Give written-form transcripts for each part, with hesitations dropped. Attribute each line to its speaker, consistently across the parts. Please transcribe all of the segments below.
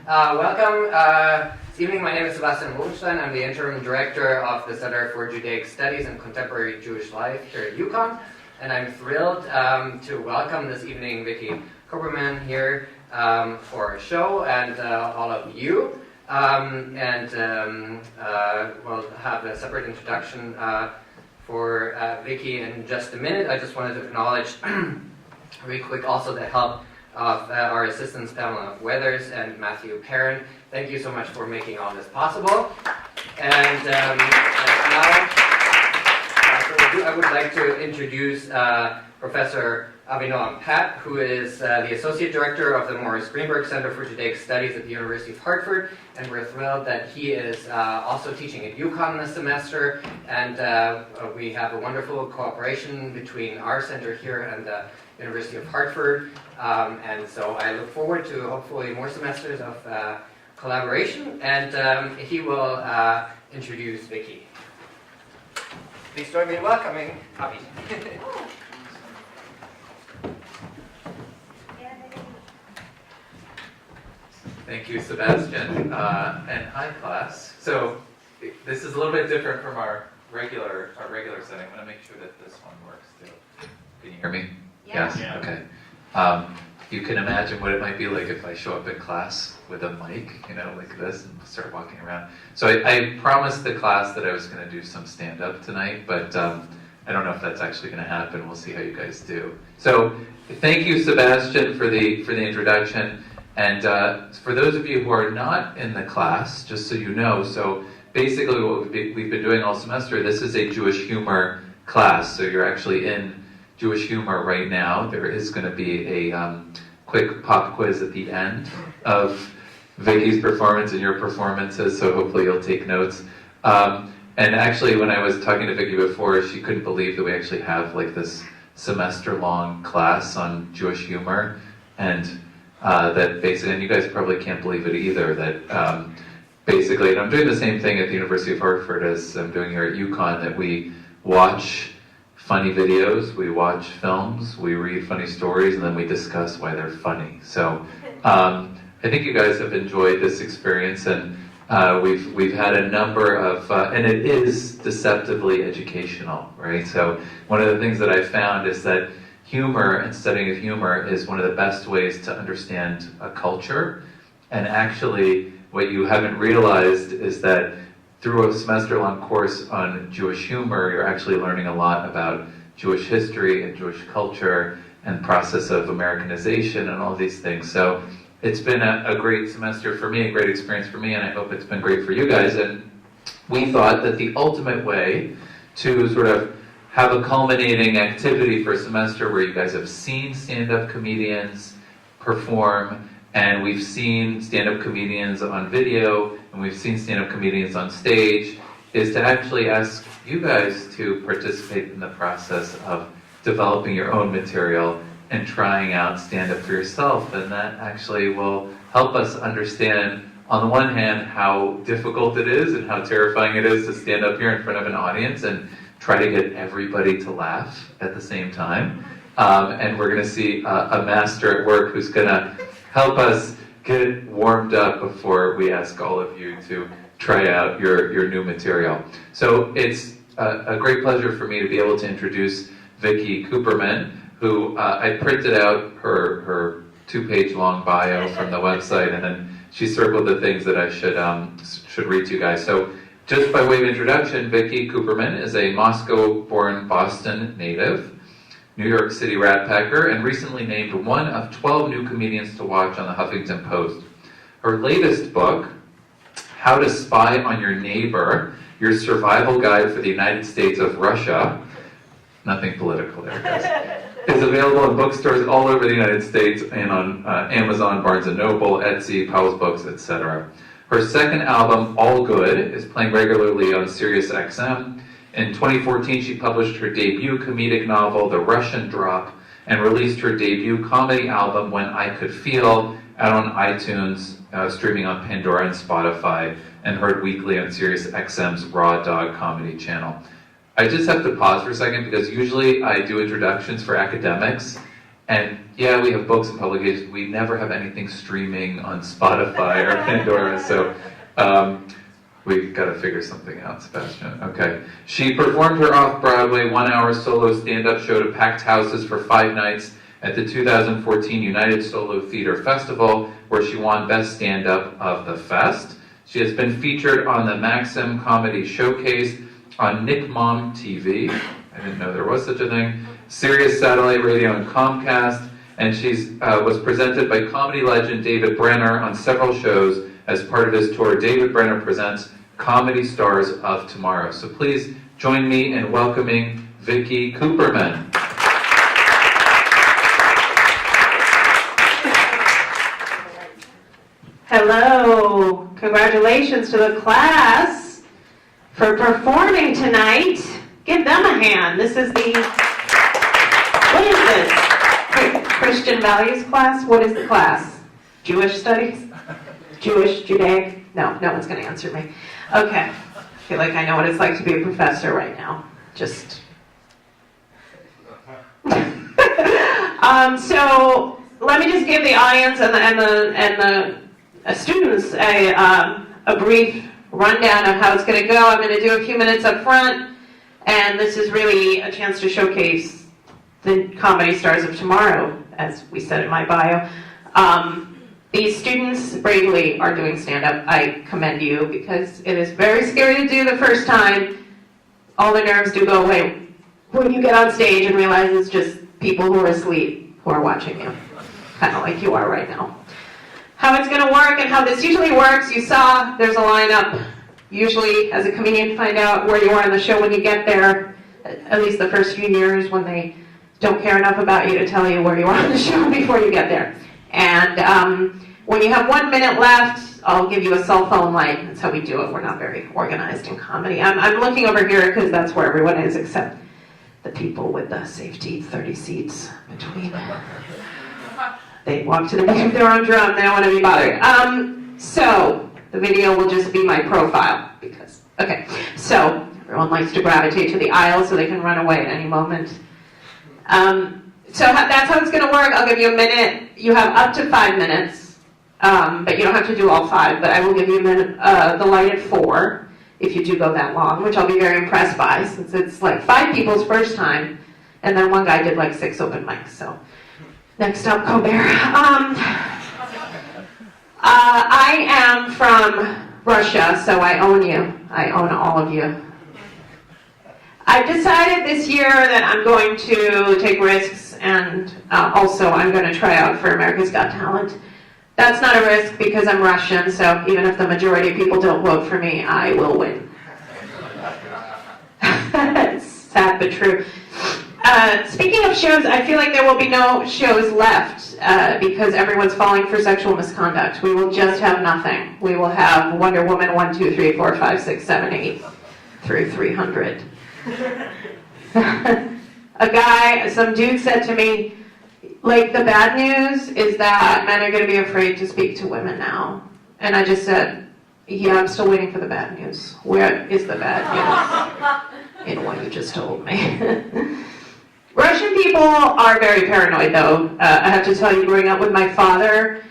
Speaker 1: Welcome. This evening, my name is Sebastian Rosenstein. I'm the interim director of the Center for Judaic Studies and Contemporary Jewish Life here at UConn, and I'm thrilled to welcome this evening Vicki Cooperman here for our show and all of you. We'll have a separate introduction for Vicki in just a minute. I just wanted to acknowledge really quick also the help of our assistants Pamela Weathers and Matthew Perrin. Thank you so much for making all this possible. And now I would like to introduce Professor Avinoam Pat, who is the Associate Director of the Morris Greenberg Center for Judaic Studies at the University of Hartford, and we're thrilled that he is also teaching at UConn this semester, and we have a wonderful cooperation between our center here and the University of Hartford, and so I look forward to hopefully more semesters of collaboration, and he will introduce Vicki. Please join me in welcoming Avi.
Speaker 2: Thank you, Sebastian, and hi, class. So this is a little bit different from our regular setting. I'm going to make sure that this one works too. Can you hear me?
Speaker 3: Yes.
Speaker 2: Yeah. Okay. You can imagine what it might be like if I show up in class with a mic, like this, and start walking around. So I promised the class that I was going to do some stand-up tonight, but I don't know if that's actually going to happen. We'll see how you guys do. So thank you, Sebastian, for the introduction. And for those of you who are not in the class, just so you know, so basically what we've been doing all semester, this is a Jewish humor class. So you're actually in Jewish humor right now. There is going to be a quick pop quiz at the end of Vicki's performance and your performances, so hopefully you'll take notes. And actually, when I was talking to Vicki before, she couldn't believe that we actually have like this semester-long class on Jewish humor, and that basically, and you guys probably can't believe it either, that basically, and I'm doing the same thing at the University of Hartford as I'm doing here at UConn, that we watch funny videos, we watch films, we read funny stories, and then we discuss why they're funny. So I think you guys have enjoyed this experience, and we've had a number of, and it is deceptively educational, right? So one of the things that I found is that humor and studying of humor is one of the best ways to understand a culture. And actually, what you haven't realized is that through a semester-long course on Jewish humor, you're actually learning a lot about Jewish history and Jewish culture and process of Americanization and all these things. So it's been a great semester for me, a great experience for me, and I hope it's been great for you guys. And we thought that the ultimate way to sort of have a culminating activity for a semester where you guys have seen stand-up comedians perform, and we've seen stand-up comedians on video, and we've seen stand-up comedians on stage, is to actually ask you guys to participate in the process of developing your own material and trying out stand-up for yourself. And that actually will help us understand, on the one hand, how difficult it is and how terrifying it is to stand up here in front of an audience and try to get everybody to laugh at the same time. And we're going to see a master at work who's going to help us get warmed up before we ask all of you to try out your new material. So it's a great pleasure for me to be able to introduce Vicki Cooperman, who I printed out her 2-page long bio from the website, and then she circled the things that I should read to you guys. So just by way of introduction, Vicki Cooperman is a Moscow-born Boston native, New York City ratpacker, and recently named one of 12 new comedians to watch on the Huffington Post. Her latest book, How to Spy on Your Neighbor, Your Survival Guide for the United States of Russia, nothing political there, guys, is available in bookstores all over the United States and on Amazon, Barnes & Noble, Etsy, Powell's Books, etc. Her second album, All Good, is playing regularly on Sirius XM. In 2014, she published her debut comedic novel, The Russian Drop, and released her debut comedy album, When I Could Feel, out on iTunes, streaming on Pandora and Spotify, and heard weekly on Sirius XM's Raw Dog comedy channel. I just have to pause for a second because usually I do introductions for academics, And yeah, we have books and publications. We never have anything streaming on Spotify or Pandora, so we've got to figure something out, Sebastian. Okay. She performed her off-Broadway 1-hour solo stand-up show to packed houses for 5 nights at the 2014 United Solo Theater Festival, where she won Best Stand-Up of the Fest. She has been featured on the Maxim Comedy Showcase, on Nick Mom TV, I didn't know there was such a thing, Sirius Satellite Radio and Comcast, and she was presented by comedy legend David Brenner on several shows as part of his tour. David Brenner presents Comedy Stars of Tomorrow. So please join me in welcoming Vicki Cooperman.
Speaker 3: Hello, congratulations to the class for performing tonight. Give them a hand. This is the, what is this? Christian values class? What is the class? Jewish studies? Jewish, Judaic? No one's going to answer me. Okay, I feel like I know what it's like to be a professor right now. Just. So let me just give the audience and the students a brief rundown of how it's going to go. I'm going to do a few minutes up front, and this is really a chance to showcase the comedy stars of tomorrow, as we said in my bio. These students bravely are doing stand-up. I commend you, because it is very scary to do the first time. All the nerves do go away when you get on stage and realize it's just people who are asleep who are watching you, kind of like you are right now. How it's going to work and how this usually works, you saw there's a lineup. Usually, as a comedian, find out where you are in the show when you get there, at least the first few years when they don't care enough about you to tell you where you are in the show before you get there. And when you have 1 minute left, I'll give you a cell phone light. That's how we do it. We're not very organized in comedy. I'm looking over here because that's where everyone is, except the people with the safety 30 seats between. They walk to the beat of their own drum. They don't want to be bothered. So the video will just be my profile, because, okay. So everyone likes to gravitate to the aisle so they can run away at any moment. So that's how it's going to work. I'll give you a minute. You have up to 5 minutes, but you don't have to do all 5. But I will give you a minute, the light at 4, if you do go that long, which I'll be very impressed by, since it's like 5 people's first time, and then one guy did like 6 open mics. So next up, Colbert. I am from Russia, so I own you. I own all of you. I've decided this year that I'm going to take risks, and also I'm going to try out for America's Got Talent. That's not a risk because I'm Russian, so even if the majority of people don't vote for me, I will win. It's sad but true. Speaking of shows, I feel like there will be no shows left because everyone's falling for sexual misconduct. We will just have nothing. We will have Wonder Woman 1, 2, 3, 4, 5, 6, 7, 8 through 300. Some dude said to me, like, the bad news is that men are going to be afraid to speak to women now. And I just said, yeah, I'm still waiting for the bad news. Where is the bad news in what you just told me? Russian people are very paranoid, though. I have to tell you, growing up with my father,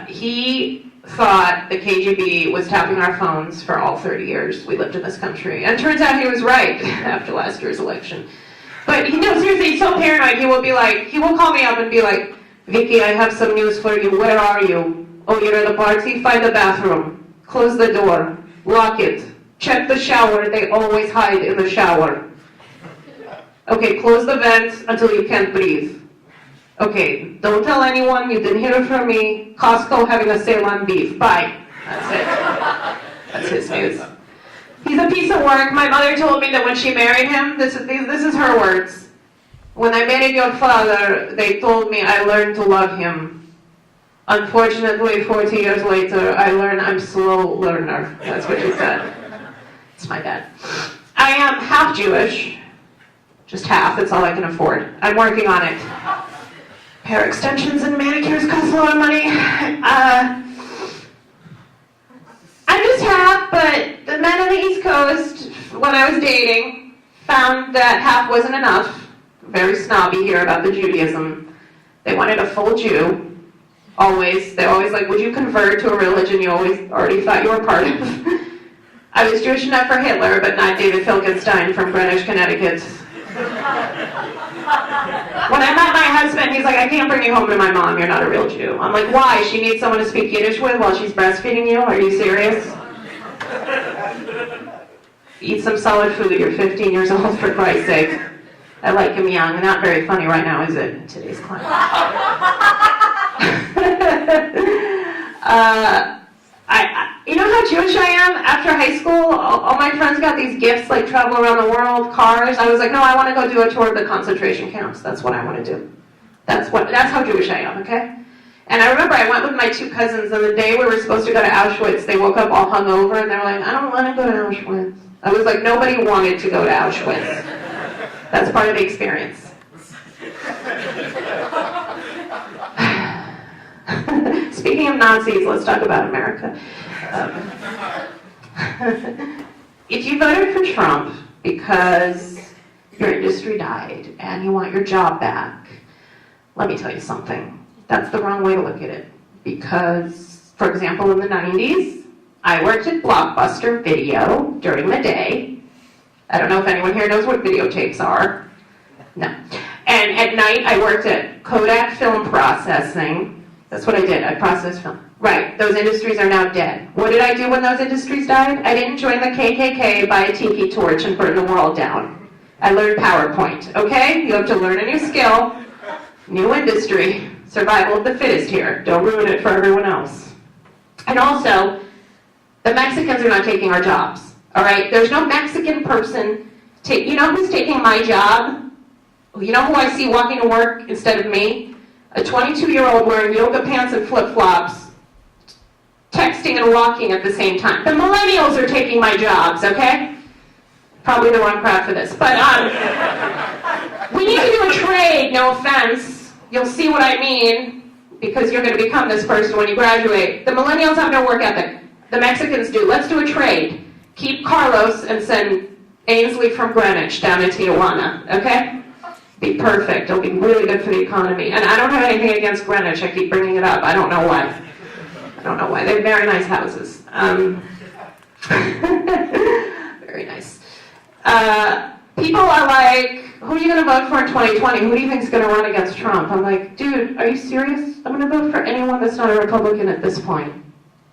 Speaker 3: he thought the KGB was tapping our phones for all 30 years we lived in this country. And it turns out he was right after last year's election. But seriously, he's so paranoid, he will call me up and be like, Vicki, I have some news for you. Where are you? Oh, you're in the party? Find the bathroom. Close the door. Lock it. Check the shower. They always hide in the shower. Okay, close the vents until you can't breathe. Okay, don't tell anyone, you didn't hear it from me. Costco having a sale on beef. Bye. That's it. That's his news. He's a piece of work. My mother told me that when she married him, this is her words. When I married your father, they told me I learned to love him. Unfortunately, 40 years later, I learned I'm a slow learner. That's what she said. It's my dad. I am half Jewish. Just half, that's all I can afford. I'm working on it. Hair extensions and manicures cost a lot of money. I'm just half, but the men on the East Coast, when I was dating, found that half wasn't enough. Very snobby here about the Judaism. They wanted a full Jew. Always. They're always like, would you convert to a religion you already thought you were part of? I was Jewish enough for Hitler, but not David Finkelstein from Greenwich, Connecticut. When I met my husband, he's like, I can't bring you home to my mom. You're not a real Jew. I'm like, why? She needs someone to speak Yiddish with while she's breastfeeding you? Are you serious? Eat some solid food. You're 15 years old, for Christ's sake. I like him young. Not very funny right now, is it, in today's climate? You know how Jewish I am? After high school, all my friends got these gifts, like travel around the world, cars. I was like, no, I want to go do a tour of the concentration camps. That's what I want to do. That's how Jewish I am, okay? And I remember I went with my 2 cousins, and the day we were supposed to go to Auschwitz, they woke up all hungover, and they were like, I don't want to go to Auschwitz. I was like, nobody wanted to go to Auschwitz. That's part of the experience. Speaking of Nazis, let's talk about America. If you voted for Trump because your industry died and you want your job back, let me tell you something. That's the wrong way to look at it. Because, for example, in the 90s, I worked at Blockbuster Video during the day. I don't know if anyone here knows what videotapes are. No. And at night, I worked at Kodak Film Processing. That's what I did. I processed film. Right. Those industries are now dead. What did I do when those industries died? I didn't join the KKK, buy a tiki torch, and burn the world down. I learned PowerPoint. Okay? You have to learn a new skill. New industry. Survival of the fittest here. Don't ruin it for everyone else. And also, the Mexicans are not taking our jobs. All right? There's no Mexican person. You know who's taking my job? You know who I see walking to work instead of me? A 22-year-old wearing yoga pants and flip-flops, texting and walking at the same time. The millennials are taking my jobs, okay? Probably the wrong crowd for this. But we need to do a trade, no offense. You'll see what I mean, because you're going to become this person when you graduate. The millennials have no work ethic. The Mexicans do. Let's do a trade. Keep Carlos and send Ainsley from Greenwich down to Tijuana, okay? Be perfect. It'll be really good for the economy. And I don't have anything against Greenwich. I keep bringing it up. I don't know why. I don't know why. They have very nice houses. Very nice. People are like, who are you going to vote for in 2020? Who do you think is going to run against Trump? I'm like, dude, are you serious? I'm going to vote for anyone that's not a Republican at this point.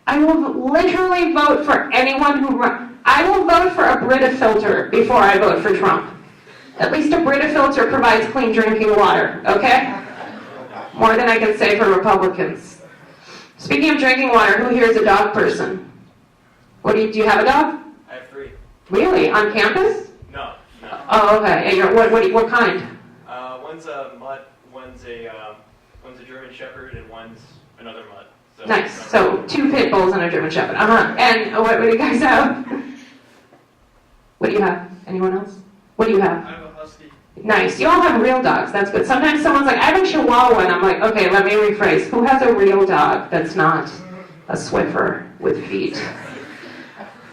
Speaker 3: I will literally vote for anyone who I will vote for a Brita filter before I vote for Trump. At least a Brita filter provides clean drinking water, okay? More than I can say for Republicans. Speaking of drinking water, who here is a dog person? Do you have a dog?
Speaker 4: I have 3.
Speaker 3: Really? On campus?
Speaker 4: No.
Speaker 3: Oh, okay. And what kind?
Speaker 4: One's a mutt, one's a German Shepherd, and one's another mutt. So
Speaker 3: Nice. So 2 pit bulls and a German Shepherd. And what do you guys have? What do you have? Anyone else? What do you have?
Speaker 4: I have a husky.
Speaker 3: Nice. You all have real dogs. That's good. Sometimes someone's like, I have a Chihuahua, and I'm like, okay, let me rephrase. Who has a real dog that's not a Swiffer with feet?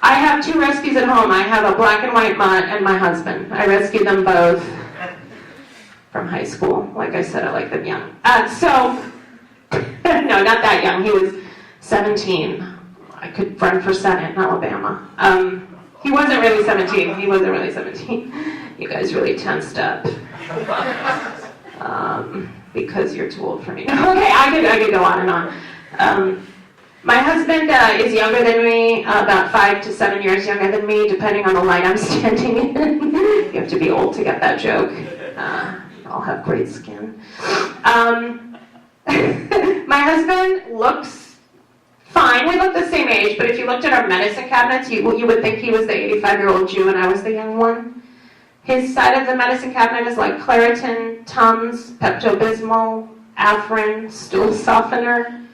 Speaker 3: I have 2 rescues at home. I have a black and white mutt and my husband. I rescued them both from high school. Like I said, I like them young. No, not that young. He was 17. I could run for Senate in Alabama. He wasn't really 17. You guys really tensed up. Because you're too old for me. Okay, I could go on and on. My husband is younger than me, about 5 to 7 years younger than me, depending on the line I'm standing in. You have to be old to get that joke. I'll have great skin. My husband looks fine. We look the same age, but if you looked at our medicine cabinets, you would think he was the 85-year-old Jew and I was the young one. His side of the medicine cabinet is like Claritin, Tums, Pepto-Bismol, Afrin, stool softener.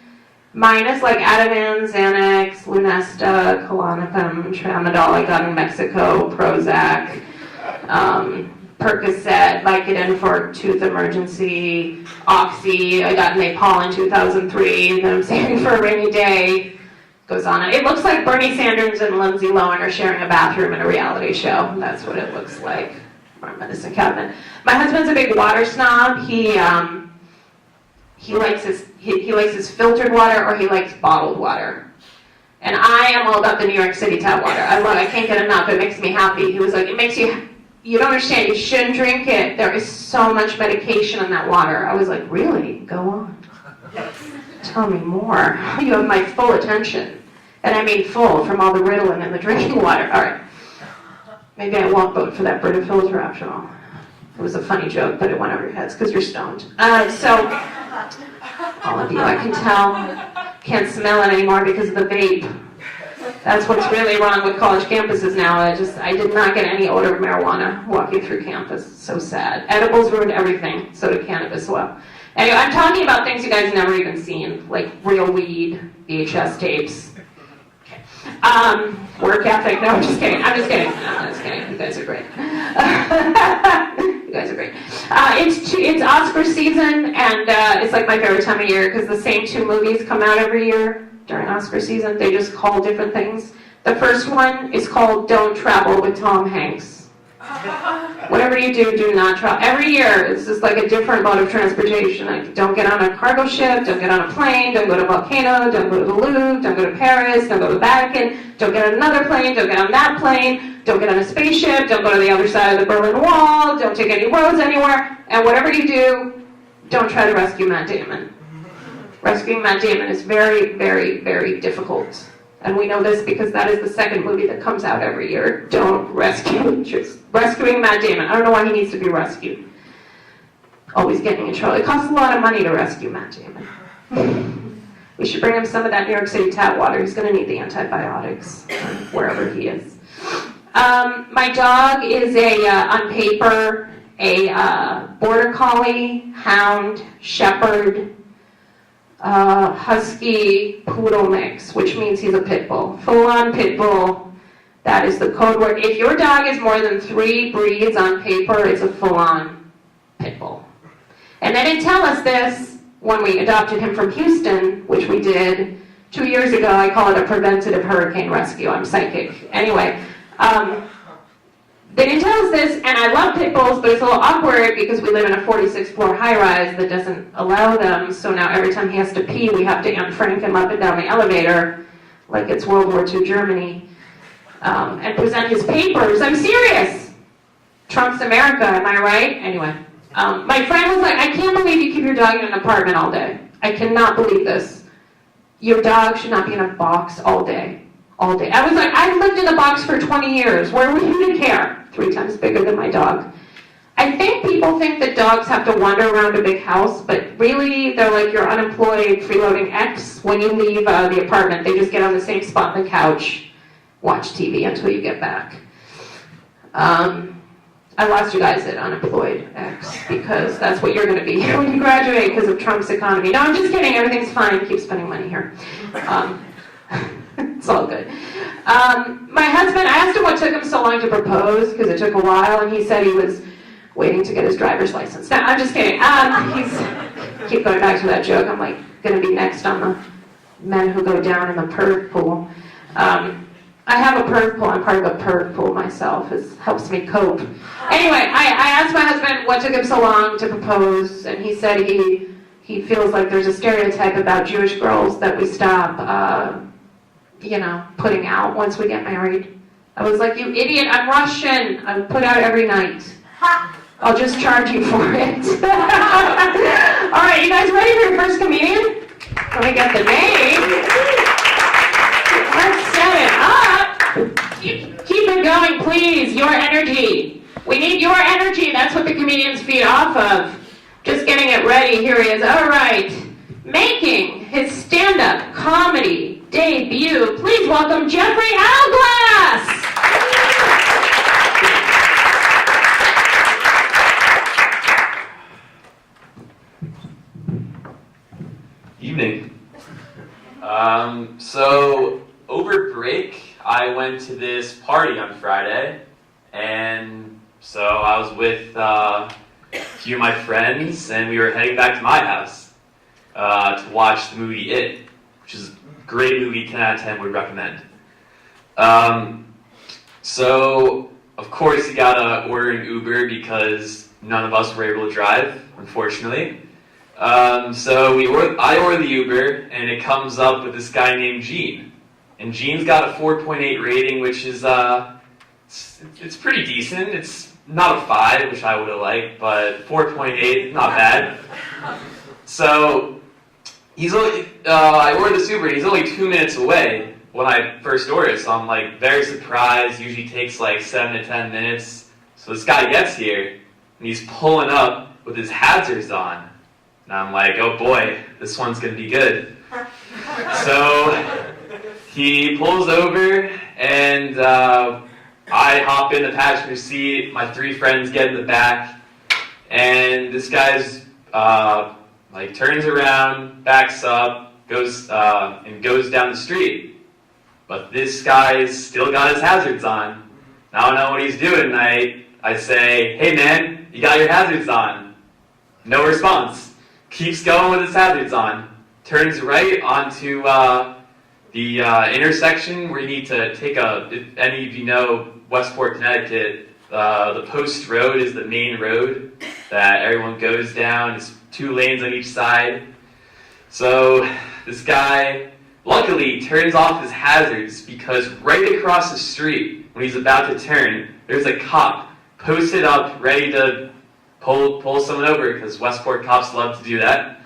Speaker 3: Mine is like Ativan, Xanax, Lunesta, Klonopin, Tramadol I got in Mexico, Prozac, Percocet, Vicodin for tooth emergency, Oxy, I got Napal in 2003, that I'm saving for a rainy day. Goes on. It looks like Bernie Sanders and Lindsay Lohan are sharing a bathroom in a reality show. That's what it looks like. Our medicine cabinet. My husband's a big water snob. He he likes his filtered water or he likes bottled water. And I am all about the New York City tap water. I can't get enough. It makes me happy. He was like, you don't understand. You shouldn't drink it. There is so much medication in that water. I was like, really? Go on. Tell me more. You have my full attention. And I mean full from all the Ritalin and the drinking water. All right. Maybe I won't vote for that Brita filter after all. It was a funny joke, but it went over your heads because you're stoned. So, all of you, I can tell, can't smell it anymore because of the vape. That's what's really wrong with college campuses now. I did not get any odor of marijuana walking through campus. It's so sad. Edibles ruined everything, so did cannabis. Well, anyway, I'm talking about things you guys never even seen, like real weed, VHS tapes. Work ethic. No, I'm just kidding. I'm just kidding. You guys are great. You guys are great. It's Oscar season, and it's like my favorite time of year because the same 2 movies come out every year during Oscar season. They just call different things. The first one is called Don't Travel with Tom Hanks. Whatever you do, do not travel. Every year, it's just like a different mode of transportation. Like, don't get on a cargo ship, don't get on a plane, don't go to a volcano, don't go to the Louvre, don't go to Paris, don't go to the Vatican, don't get on another plane, don't get on that plane, don't get on a spaceship, don't go to the other side of the Berlin Wall, don't take any roads anywhere, and whatever you do, don't try to rescue Matt Damon. Rescuing Matt Damon is very, very, very difficult. And we know this because that is the second movie that comes out every year. Don't rescue, just rescuing Matt Damon. I don't know why he needs to be rescued. Always getting in trouble. It costs a lot of money to rescue Matt Damon. We should bring him some of that New York City tap water. He's going to need the antibiotics wherever he is. My dog is on paper, a border collie, hound, shepherd, husky poodle mix, which means he's a pit bull. Full-on pit bull. That is the code word. If your dog is more than 3 breeds on paper, it's a full-on pit bull. And they didn't tell us this when we adopted him from Houston, which we did 2 years ago. I call it a preventative hurricane rescue. I'm psychic. Anyway, they didn't tell us this, and I love pit bulls, but it's a little awkward because we live in a 46-floor high-rise that doesn't allow them, so now every time he has to pee, we have to Anne Frank him up and down the elevator like it's World War II Germany, and present his papers. I'm serious! Trump's America, am I right? Anyway, my friend was like, I can't believe you keep your dog in an apartment all day. I cannot believe this. Your dog should not be in a box all day. All day. I was like, I've lived in a box for 20 years. Where were you to care? 3 times bigger than my dog. I think people think that dogs have to wander around a big house, but really they're like your unemployed freeloading ex. When you leave the apartment, they just get on the same spot on the couch, watch TV until you get back. I lost you guys at unemployed ex because that's what you're going to be when you graduate because of Trump's economy. No, I'm just kidding. Everything's fine. Keep spending money here. It's all good. My husband, I asked him what took him so long to propose, because it took a while, and he said he was waiting to get his driver's license. No, I'm just kidding. Keep going back to that joke. I'm like going to be next on the men who go down in the perv pool. I have a perv pool. I'm part of a perv pool myself. It helps me cope. Anyway, I asked my husband what took him so long to propose, and he said he feels like there's a stereotype about Jewish girls that we stop putting out once we get married. I was like, you idiot, I'm Russian. I put out every night. I'll just charge you for it. All right, you guys ready for your first comedian? Let me get the name. Let's set it up. Keep it going, please. Your energy. We need your energy. That's what the comedians feed off of. Just getting it ready. Here he is. All right. Making his stand-up comedy debut. Please welcome Jeffrey Alglass.
Speaker 5: Evening. So over break, I went to this party on Friday, and so I was with a few of my friends, and we were heading back to my house to watch the movie It, which is a great movie, 10 out of 10 would recommend. So, of course, you gotta order an Uber because none of us were able to drive, unfortunately. So I order the Uber, and it comes up with this guy named Gene. And Gene's got a 4.8 rating, which is, it's pretty decent. It's not a 5, which I would have liked, but 4.8, not bad. So, I ordered this Uber, and he's only 2 minutes away when I first ordered, so I'm like very surprised. Usually takes like 7 to 10 minutes. So this guy gets here, and he's pulling up with his hazards on. And I'm like, oh boy, this one's gonna be good. So he pulls over, and I hop in the passenger seat. My 3 friends get in the back, and this guy's turns around, backs up, goes down the street. But this guy's still got his hazards on. I don't know what he's doing. I say, hey man, you got your hazards on. No response. Keeps going with his hazards on. Turns right onto the intersection where you need to take if any of you know Westport, Connecticut, the Post Road is the main road that everyone goes down. It's 2 lanes on each side. So this guy luckily turns off his hazards because right across the street when he's about to turn, there's a cop posted up ready to pull someone over because Westport cops love to do that.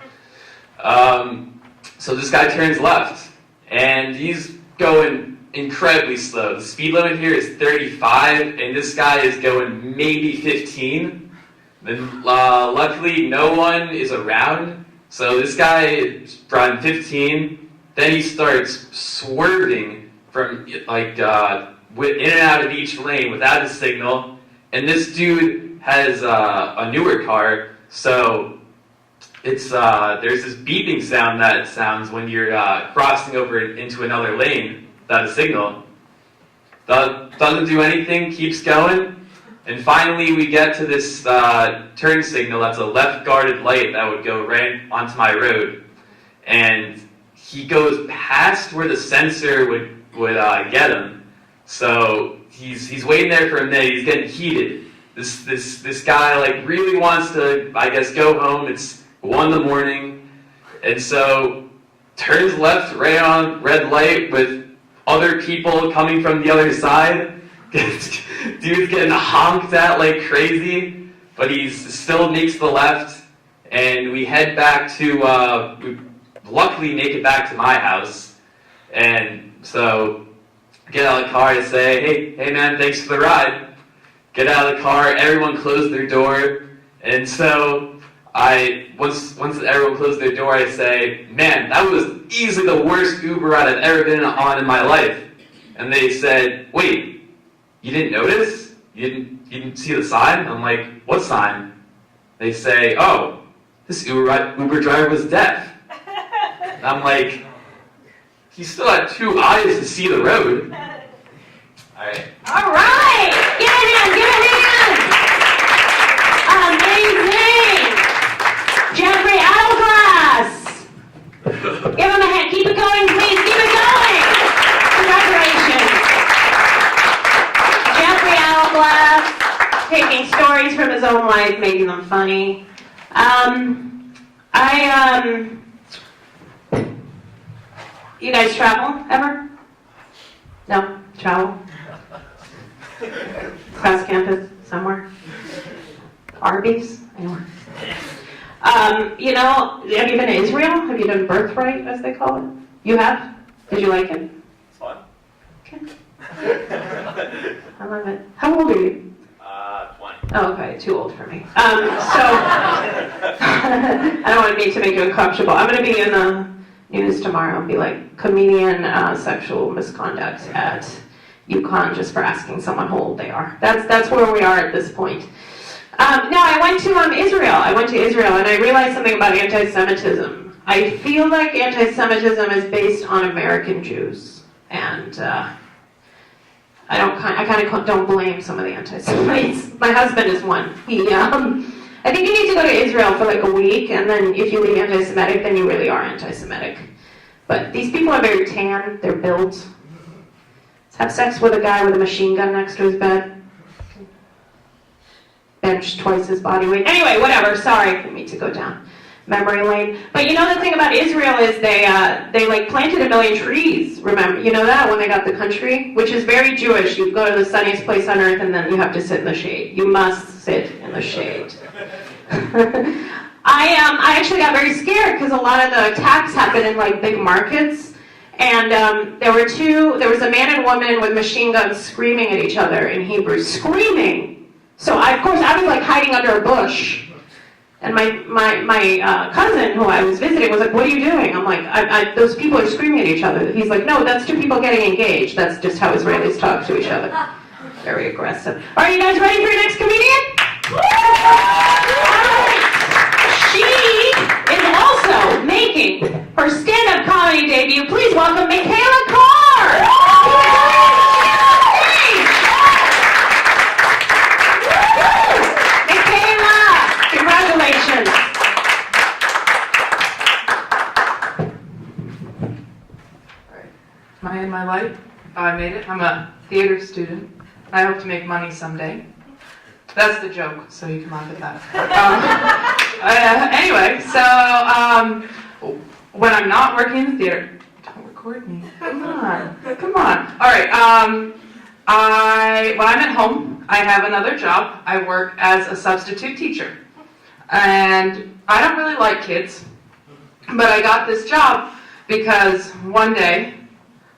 Speaker 5: So this guy turns left, and he's going incredibly slow. The speed limit here is 35, and this guy is going maybe 15. Then luckily no one is around, so this guy is driving 15. Then he starts swerving from in and out of each lane without a signal. And this dude has a newer car, so it's there's this beeping sound that it sounds when you're crossing over into another lane without a signal. Doesn't do anything, keeps going, and finally we get to this turn signal that's a left-guarded light that would go right onto my road, and he goes past where the sensor would get him. So he's waiting there for a minute. He's getting heated. This guy really wants to, I guess, go home. It's 1 a.m, and so turns left right on red light with other people coming from the other side. Dude's getting honked at like crazy, but he still makes the left, and we head back to. We luckily make it back to my house, and so get out of the car. I say, hey man, thanks for the ride. Get out of the car. Everyone closed their door, and so once everyone closed their door, I say, man, that was easily the worst Uber ride I've ever been on in my life. And they said, wait, you didn't notice? You didn't see the sign? I'm like, what sign? They say, oh, this Uber driver was deaf. And I'm like, he still had 2 eyes to see the road. Alright.
Speaker 3: Alright! Give it in! Give it in! Amazing! Jeffrey Hourglass! Give him a hand. Keep it going, please. Keep it going! Congratulations. Jeffrey Hourglass, taking stories from his own life, making them funny. You guys travel ever? No? Travel? Cross campus somewhere? Arby's? Anywhere. Have you been to Israel? Have you done Birthright, as they call it? You have? Did you like it?
Speaker 4: It's fun.
Speaker 3: Okay. I love it. How old are you?
Speaker 4: 20.
Speaker 3: Oh, okay, too old for me. So, I don't want to make you uncomfortable. I'm going to be in the news tomorrow and be like, comedian sexual misconduct at UConn just for asking someone how old they are. That's where we are at this point. No, I went to Israel. I went to Israel and I realized something about anti-Semitism. I feel like anti-Semitism is based on American Jews, and I kind of don't blame some of the anti-Semites. My husband is one. I think you need to go to Israel for like a week, and then if you leave anti-Semitic, then you really are anti-Semitic. But these people are very tan. They're built. Have sex with a guy with a machine gun next to his bed. Bench twice his body weight. Anyway, whatever. Sorry for me to go down memory lane. But you know the thing about Israel is they like planted 1 million trees, remember? You know that, when they got the country? Which is very Jewish. You go to the sunniest place on earth and then you have to sit in the shade. You must sit in the shade. I actually got very scared because a lot of the attacks happen in like big markets. And there was a man and woman with machine guns screaming at each other in Hebrew, screaming. So of course I was like hiding under a bush. And my cousin who I was visiting was like, what are you doing? I'm like, those people are screaming at each other. He's like, no, that's 2 people getting engaged. That's just how Israelis talk to each other. Very aggressive. Are you guys ready for your next comedian? She is also making her stand-up comedy debut. Please welcome Michaela Carr. Congratulations.
Speaker 6: Am I in my light? Oh, I made it. I'm a theater student. I hope to make money someday. That's the joke, so you can laugh at that. Anyway, so when I'm not working in the theater, don't record me. Come on. All right. When I'm at home, I have another job. I work as a substitute teacher. And I don't really like kids, but I got this job because one day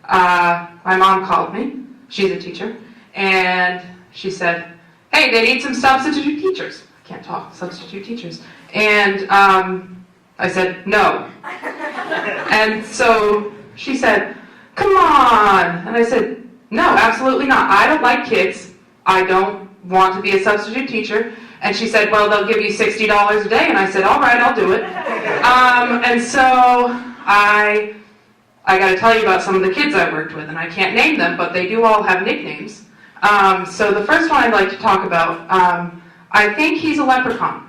Speaker 6: my mom called me. She's a teacher. And she said, hey, they need some substitute teachers. I can't talk, substitute teachers. And I said, no. And so she said, come on. And I said, no, absolutely not. I don't like kids. I don't want to be a substitute teacher. And she said, well, they'll give you $60 a day. And I said, all right, I'll do it. And so I got to tell you about some of the kids I worked with. And I can't name them, but they do all have nicknames. So the first one I'd like to talk about, I think he's a leprechaun.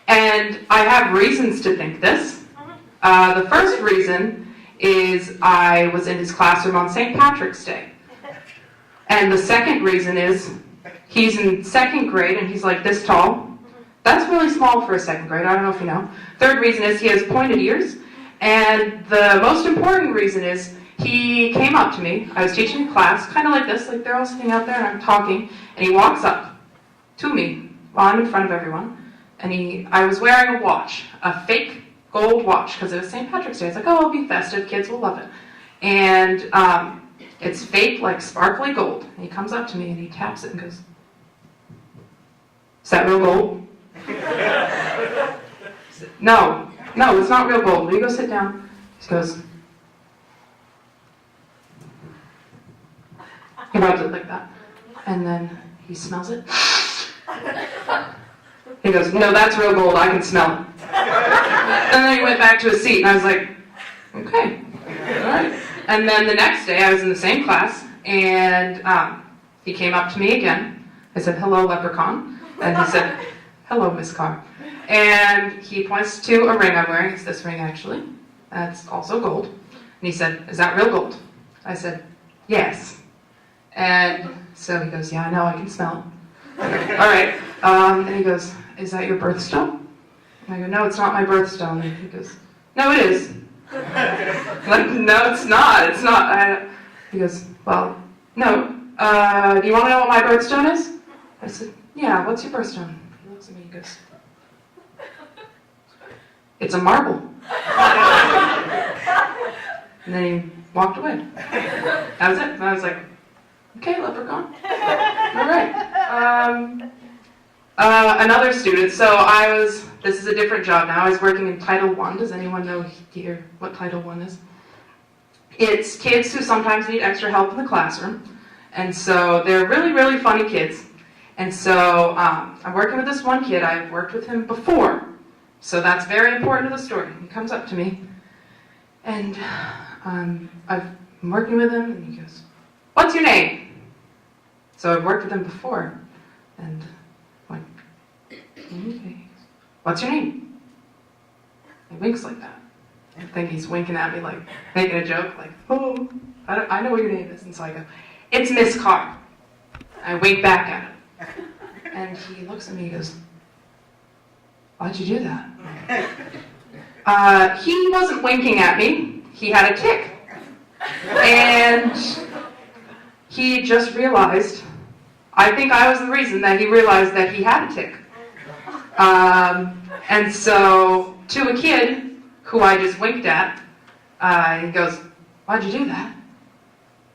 Speaker 6: And I have reasons to think this. The first reason is I was in his classroom on St. Patrick's Day. And the second reason is he's in 2nd grade and he's like this tall. That's really small for a 2nd grade, I don't know if you know. Third reason is he has pointed ears. And the most important reason is he came up to me. I was teaching a class, kind of like this, like they're all sitting out there and I'm talking. And he walks up to me while I'm in front of everyone. And I was wearing a watch, a fake gold watch, because it was St. Patrick's Day. It's like, oh, it'll be festive, kids will love it. And it's fake, like sparkly gold. And he comes up to me and he taps it and goes, is that real gold? No, it's not real gold. Will you go sit down? He goes, he rubs it like that. And then he smells it. He goes, no, that's real gold. I can smell it. And then he went back to his seat. And I was like, okay, all right. And then the next day, I was in the same class. And he came up to me again. I said, hello, leprechaun. And he said, hello, Miss Carr. And he points to a ring I'm wearing. It's this ring, actually. That's also gold. And he said, is that real gold? I said, yes. And so he goes, yeah, I know, I can smell it. All right. And he goes, is that your birthstone? And I go, no, it's not my birthstone. And he goes, no, it is. I'm like, no, it's not. It's not. He goes, well, no. Do you want to know what my birthstone is? I said, yeah, what's your birthstone? He looks at me and goes, it's a marble. And then he walked away. That was it. And I was like, okay, leprechaun. All right. Another student. So this is a different job now. I was working in Title I. Does anyone know here what Title I is? It's kids who sometimes need extra help in the classroom. And so they're really, really funny kids. And so I'm working with this one kid. I've worked with him before. So that's very important to the story. He comes up to me. And I'm working with him. And he goes, what's your name? So I've worked with him before. And I'm like, okay. What's your name? He winks like that. I think he's winking at me, like making a joke, like, oh, I know what your name is. And so I go, it's Miss Carr. I wink back at him. And he looks at me and goes, why'd you do that? He wasn't winking at me. He had a tic. And he just realized, I think I was the reason that he realized that he had a tic. And so, to a kid who I just winked at, he goes, why'd you do that?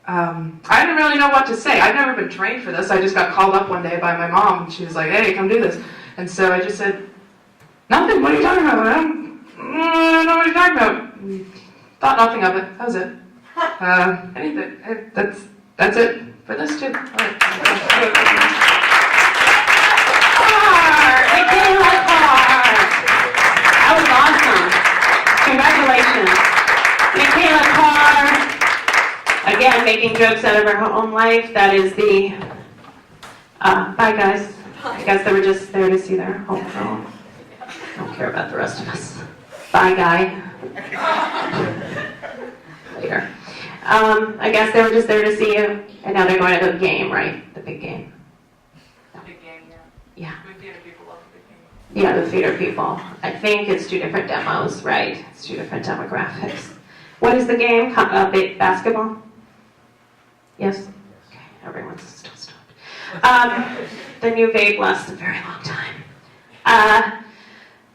Speaker 6: I didn't really know what to say. I've never been trained for this. I just got called up one day by my mom. She was like, hey, come do this. And so I just said, nothing, what are you talking about? I don't know what you're talking about. Thought nothing of it. That was it. Anything. That's it for this too. All right.
Speaker 3: That was awesome. Congratulations. Michaela Carr, again, making jokes out of her own life. That is the, bye guys. I guess they were just there to see their home phone. Don't care about the rest of us. Bye, guy. Later. I guess they were just there to see you, and now they're going to the game, right? The big game.
Speaker 7: Big game, yeah.
Speaker 3: Yeah.
Speaker 7: The theater people love the big game.
Speaker 3: Yeah, the theater people. I think it's 2 different demos, right? It's 2 different demographics. What is the game? Basketball? Yes? Okay, everyone's still stopped. The new vape lasts a very long time.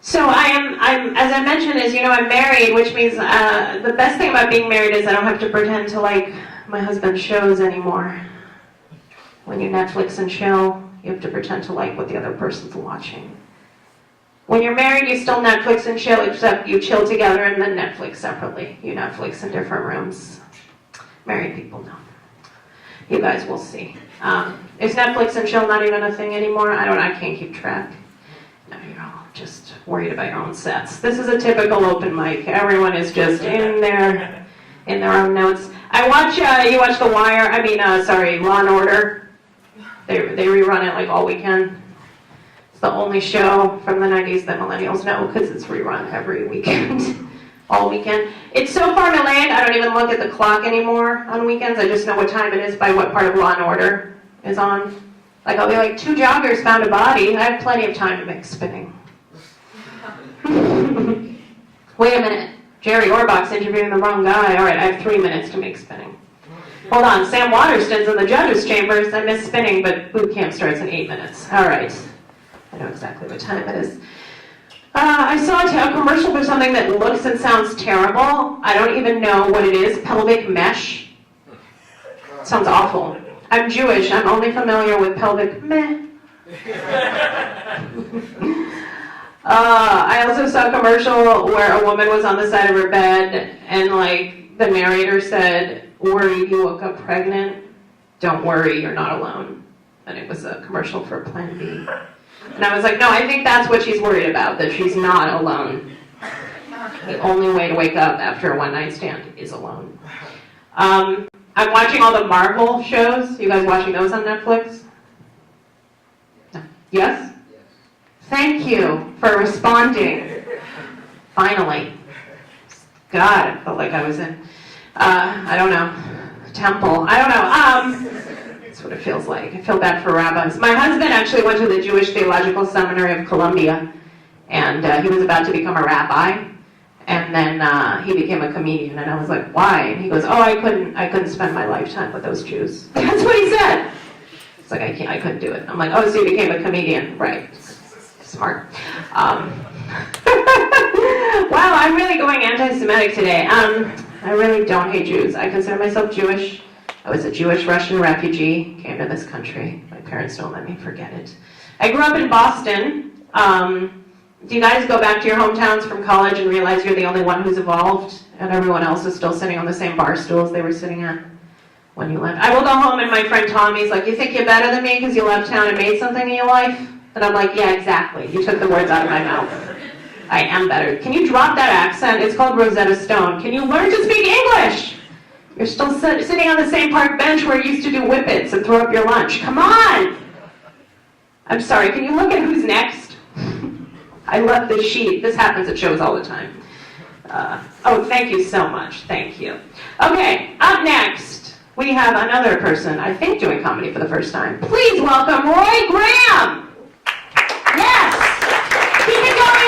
Speaker 3: So I'm, as I mentioned, I'm married, which means the best thing about being married is I don't have to pretend to like my husband's shows anymore. When you Netflix and chill, you have to pretend to like what the other person's watching. When you're married, you still Netflix and chill, except you chill together and then Netflix separately. You Netflix in different rooms. Married people know. You guys will see. Is Netflix and chill not even a thing anymore? I can't keep track. No, you're all just worried about your own sets. This is a typical open mic. Everyone is just in their own notes. You watch The Wire, Law and Order. They rerun it like all weekend. It's the only show from the 90s that millennials know because it's rerun every weekend. All weekend. It's so formulaic, I don't even look at the clock anymore on weekends. I just know what time it is by what part of Law and Order is on. Like, I'll be like, 2 joggers found a body. I have plenty of time to make spinning. Wait a minute. Jerry Orbach's interviewing the wrong guy. All right, I have 3 minutes to make spinning. Hold on, Sam Waterston's in the judges' chambers. I miss spinning, but boot camp starts in 8 minutes. All right. I know exactly what time it is. I saw a commercial for something that looks and sounds terrible. I don't even know what it is. Pelvic mesh. Sounds awful. I'm Jewish. I'm only familiar with pelvic meh. I also saw a commercial where a woman was on the side of her bed and the narrator said, worried you woke up pregnant? Don't worry, you're not alone. And it was a commercial for Plan B. And I was like, no, I think that's what she's worried about, that she's not alone. The only way to wake up after a one-night stand is alone. I'm watching all the Marvel shows. You guys watching those on Netflix? No. Yes? Thank you for responding. Finally. God, I felt like I was in, I don't know, temple. I don't know. That's what it feels like. I feel bad for rabbis. My husband actually went to the Jewish Theological Seminary of Columbia, and he was about to become a rabbi. And then he became a comedian, and I was like, why? And he goes, I couldn't spend my lifetime with those Jews. That's what he said. It's like, I couldn't do it. I'm like, so you became a comedian. Right. Smart. Wow, I'm really going anti-Semitic today. I really don't hate Jews. I consider myself Jewish. I was a Jewish Russian refugee, came to this country. My parents don't let me forget it. I grew up in Boston. Do you guys go back to your hometowns from college and realize you're the only one who's evolved and everyone else is still sitting on the same bar stools they were sitting at when you left? I will go home and my friend Tommy's like, you think you're better than me because you left town and made something in your life? And I'm like, yeah, exactly. You took the words out of my mouth. I am better. Can you drop that accent? It's called Rosetta Stone. Can you learn to speak English? You're still sitting on the same park bench where you used to do whippets and throw up your lunch. Come on! I'm sorry, can you look at who's next? I love the sheet. This happens at shows all the time. Thank you so much. Thank you. Okay, up next, we have another person, I think, doing comedy for the first time. Please welcome Roy Graham! Yes! Keep it going,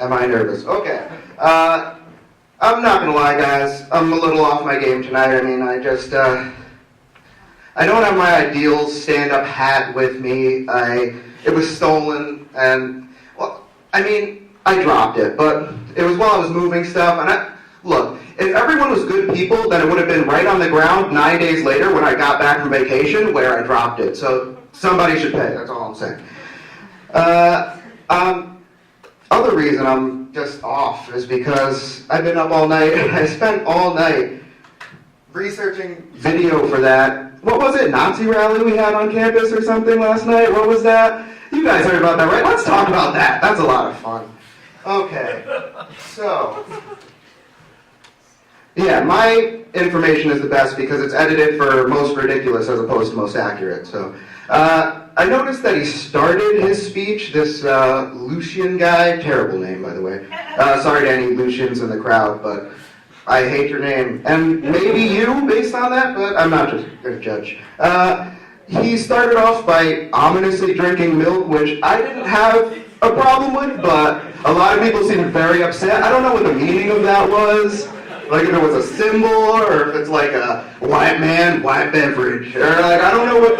Speaker 8: Am I nervous? Okay. I'm not gonna lie, guys. I'm a little off my game tonight. I mean, I don't have my ideal stand-up hat with me. It was stolen, and, well, I mean, I dropped it, but it was while I was moving stuff, and look, if everyone was good people, then it would have been right on the ground 9 days later when I got back from vacation where I dropped it. So somebody should pay, that's all I'm saying. Other reason I'm just off is because I've been up all night. I spent all night researching video for that. What was it, Nazi rally we had on campus or something last night? What was that? You guys heard about that, right? Let's talk about that. That's a lot of fun. Okay, so, yeah, my information is the best because it's edited for most ridiculous as opposed to most accurate. So, I noticed that he started his speech, this Lucian guy, terrible name by the way. Sorry to any Lucians in the crowd, but I hate your name. And maybe you, based on that, but I'm not just going to judge. He started off by ominously drinking milk, which I didn't have a problem with, but a lot of people seemed very upset. I don't know what the meaning of that was. Like if it was a symbol, or if it's like a white man, white beverage, or like I don't know what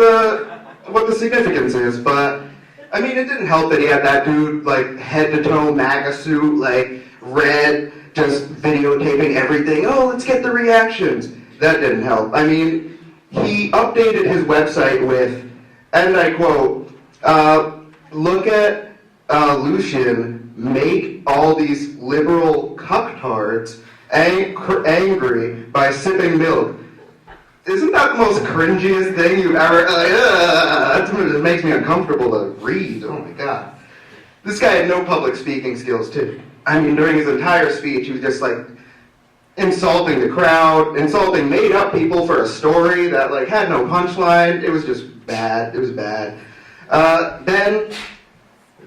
Speaker 8: the significance is, but I mean it didn't help that he had that dude like head to toe MAGA suit, like red, just videotaping everything. Oh, let's get the reactions. That didn't help. I mean, he updated his website with, and I quote, look at Lucian make all these liberal cucktards angry by sipping milk. Isn't that the most cringiest thing you've ever, that makes me uncomfortable to read. Oh my god. This guy had no public speaking skills too. I mean, during his entire speech, he was just like insulting the crowd, insulting made up people for a story that like had no punchline. It was just bad. It was bad. Then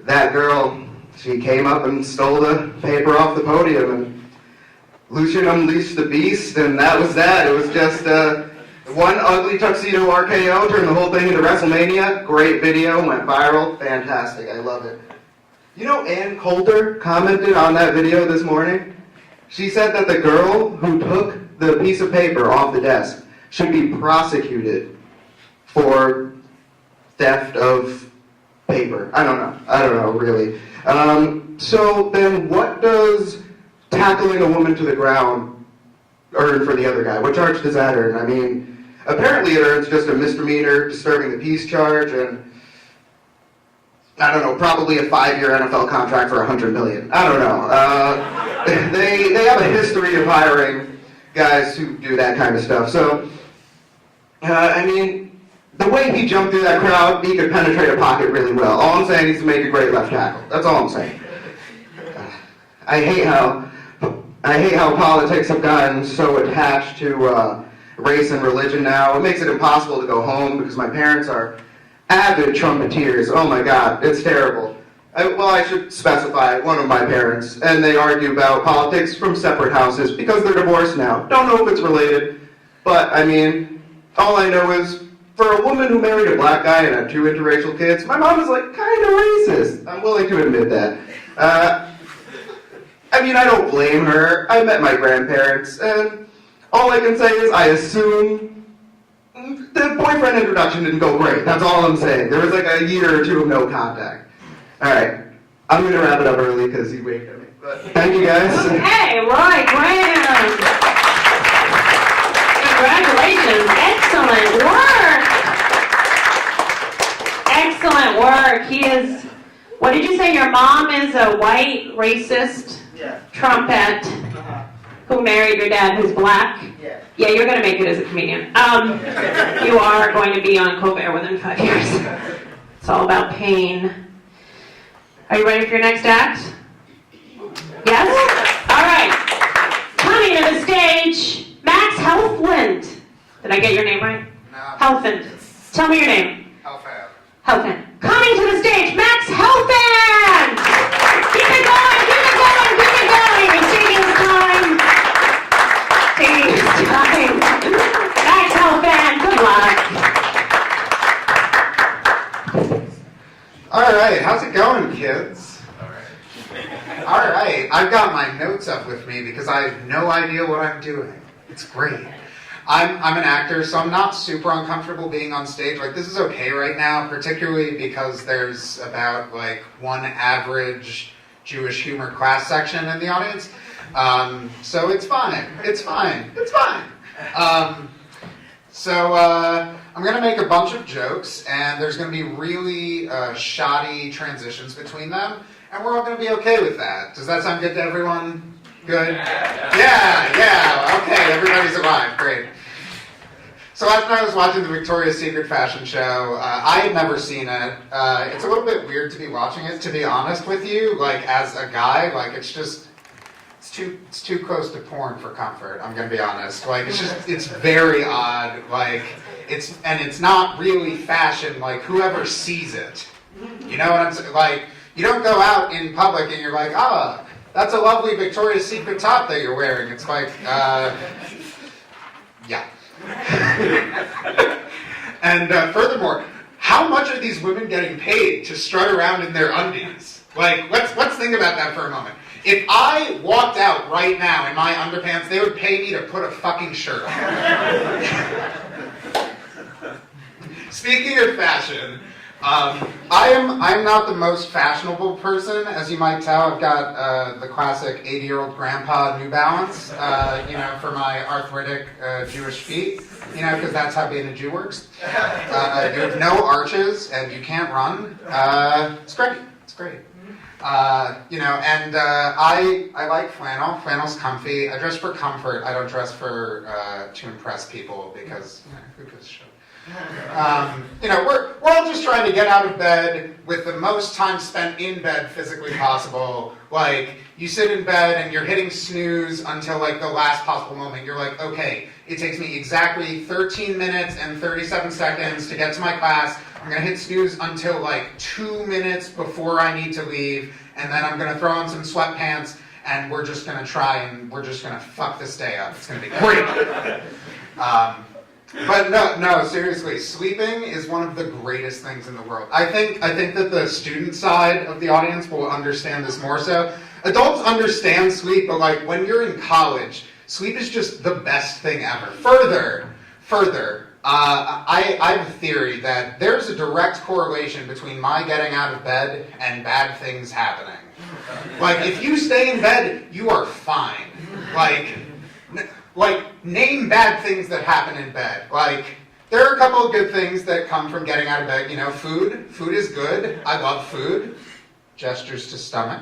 Speaker 8: that girl, she came up and stole the paper off the podium, and Lucian unleashed the beast, and that was that. It was just one ugly tuxedo RKO turned the whole thing into WrestleMania. Great video, went viral, fantastic. I love it. You know, Ann Coulter commented on that video this morning. She said that the girl who took the piece of paper off the desk should be prosecuted for theft of paper. I don't know, really. So then what does tackling a woman to the ground earn for the other guy? What charge does that earn? I mean, apparently it earns just a misdemeanor disturbing the peace charge and, I don't know, probably a 5-year NFL contract for $100 million. I don't know. They have a history of hiring guys who do that kind of stuff. So, I mean, the way he jumped through that crowd, he could penetrate a pocket really well. All I'm saying is to make a great left tackle. That's all I'm saying. I hate how politics have gotten so attached to race and religion now. It makes it impossible to go home because my parents are avid Trumpeteers. Oh my God, it's terrible. I should specify one of my parents, and they argue about politics from separate houses because they're divorced now. Don't know if it's related, but I mean, all I know is for a woman who married a black guy and had 2 interracial kids, my mom is like kind of racist. I'm willing to admit that. I mean, I don't blame her. I met my grandparents, and all I can say is I assume the boyfriend introduction didn't go great. That's all I'm saying. There was like a year or 2 of no contact. All right, I'm going to wrap it up early because he waved at me. But thank you guys.
Speaker 3: Okay, Roy Graham. Congratulations. Excellent work. Excellent work. He is, what did you say? Your mom is a white racist trumpet who married your dad who's black? Yeah, you're going to make it as a comedian. You are going to be on Colbert within 5 years. It's all about pain. Are you ready for your next act? Yes? All right. Coming to the stage, Max Helfland. Did I get your name right?
Speaker 8: No.
Speaker 3: Helfand. Tell me your name.
Speaker 8: Helfand.
Speaker 3: Helfand. Coming to the stage, Max Helfand! Keep it going, keep it going, keep it going. He's taking his time. Taking his time. Max Helfand, good luck.
Speaker 8: All right, how's it going, kids? All right.
Speaker 9: I've got my notes up with me because I have no idea what I'm doing. It's great. I'm an actor, so I'm not super uncomfortable being on stage. Like, this is okay right now, particularly because there's about, like, one average Jewish humor class section in the audience. So it's fine. It's fine. It's fine. So I'm going to make a bunch of jokes, and there's going to be really shoddy transitions between them, and we're all going to be okay with that. Does that sound good to everyone? Good? Yeah. Okay, everybody's alive. Great. So last night I was watching the Victoria's Secret fashion show. I had never seen it. It's a little bit weird to be watching it, to be honest with you. Like, as a guy, like, it's too close to porn for comfort, I'm gonna be honest. Like, it's very odd. Like, it's not really fashion. Like, whoever sees it. You know what I'm saying? Like, you don't go out in public and you're like, that's a lovely Victoria's Secret top that you're wearing. It's like, yeah. And furthermore, how much are these women getting paid to strut around in their undies? Like, let's think about that for a moment. If I walked out right now in my underpants, they would pay me to put a fucking shirt on. Speaking of fashion, I'm not the most fashionable person, as you might tell. I've got the classic 80-year-old grandpa New Balance, for my arthritic Jewish feet, because that's how being a Jew works. You have no arches and you can't run. It's great. It's great. I like flannel. Flannel's comfy. I dress for comfort. I don't dress for to impress people because who gives a shit. We're all just trying to get out of bed with the most time spent in bed physically possible. Like, you sit in bed and you're hitting snooze until, like, the last possible moment. You're like, okay, it takes me exactly 13 minutes and 37 seconds to get to my class. I'm going to hit snooze until, like, 2 minutes before I need to leave. And then I'm going to throw on some sweatpants and we're just going to try and we're just going to fuck this day up. It's going to be great. But no, seriously, sleeping is one of the greatest things in the world. I think that the student side of the audience will understand this more so. Adults understand sleep, but like when you're in college, sleep is just the best thing ever. Further, I have a theory that there's a direct correlation between my getting out of bed and bad things happening. Like, if you stay in bed, you are fine. Like, name bad things that happen in bed. Like, there are a couple of good things that come from getting out of bed. Food. Food is good. I love food. Gestures to stomach.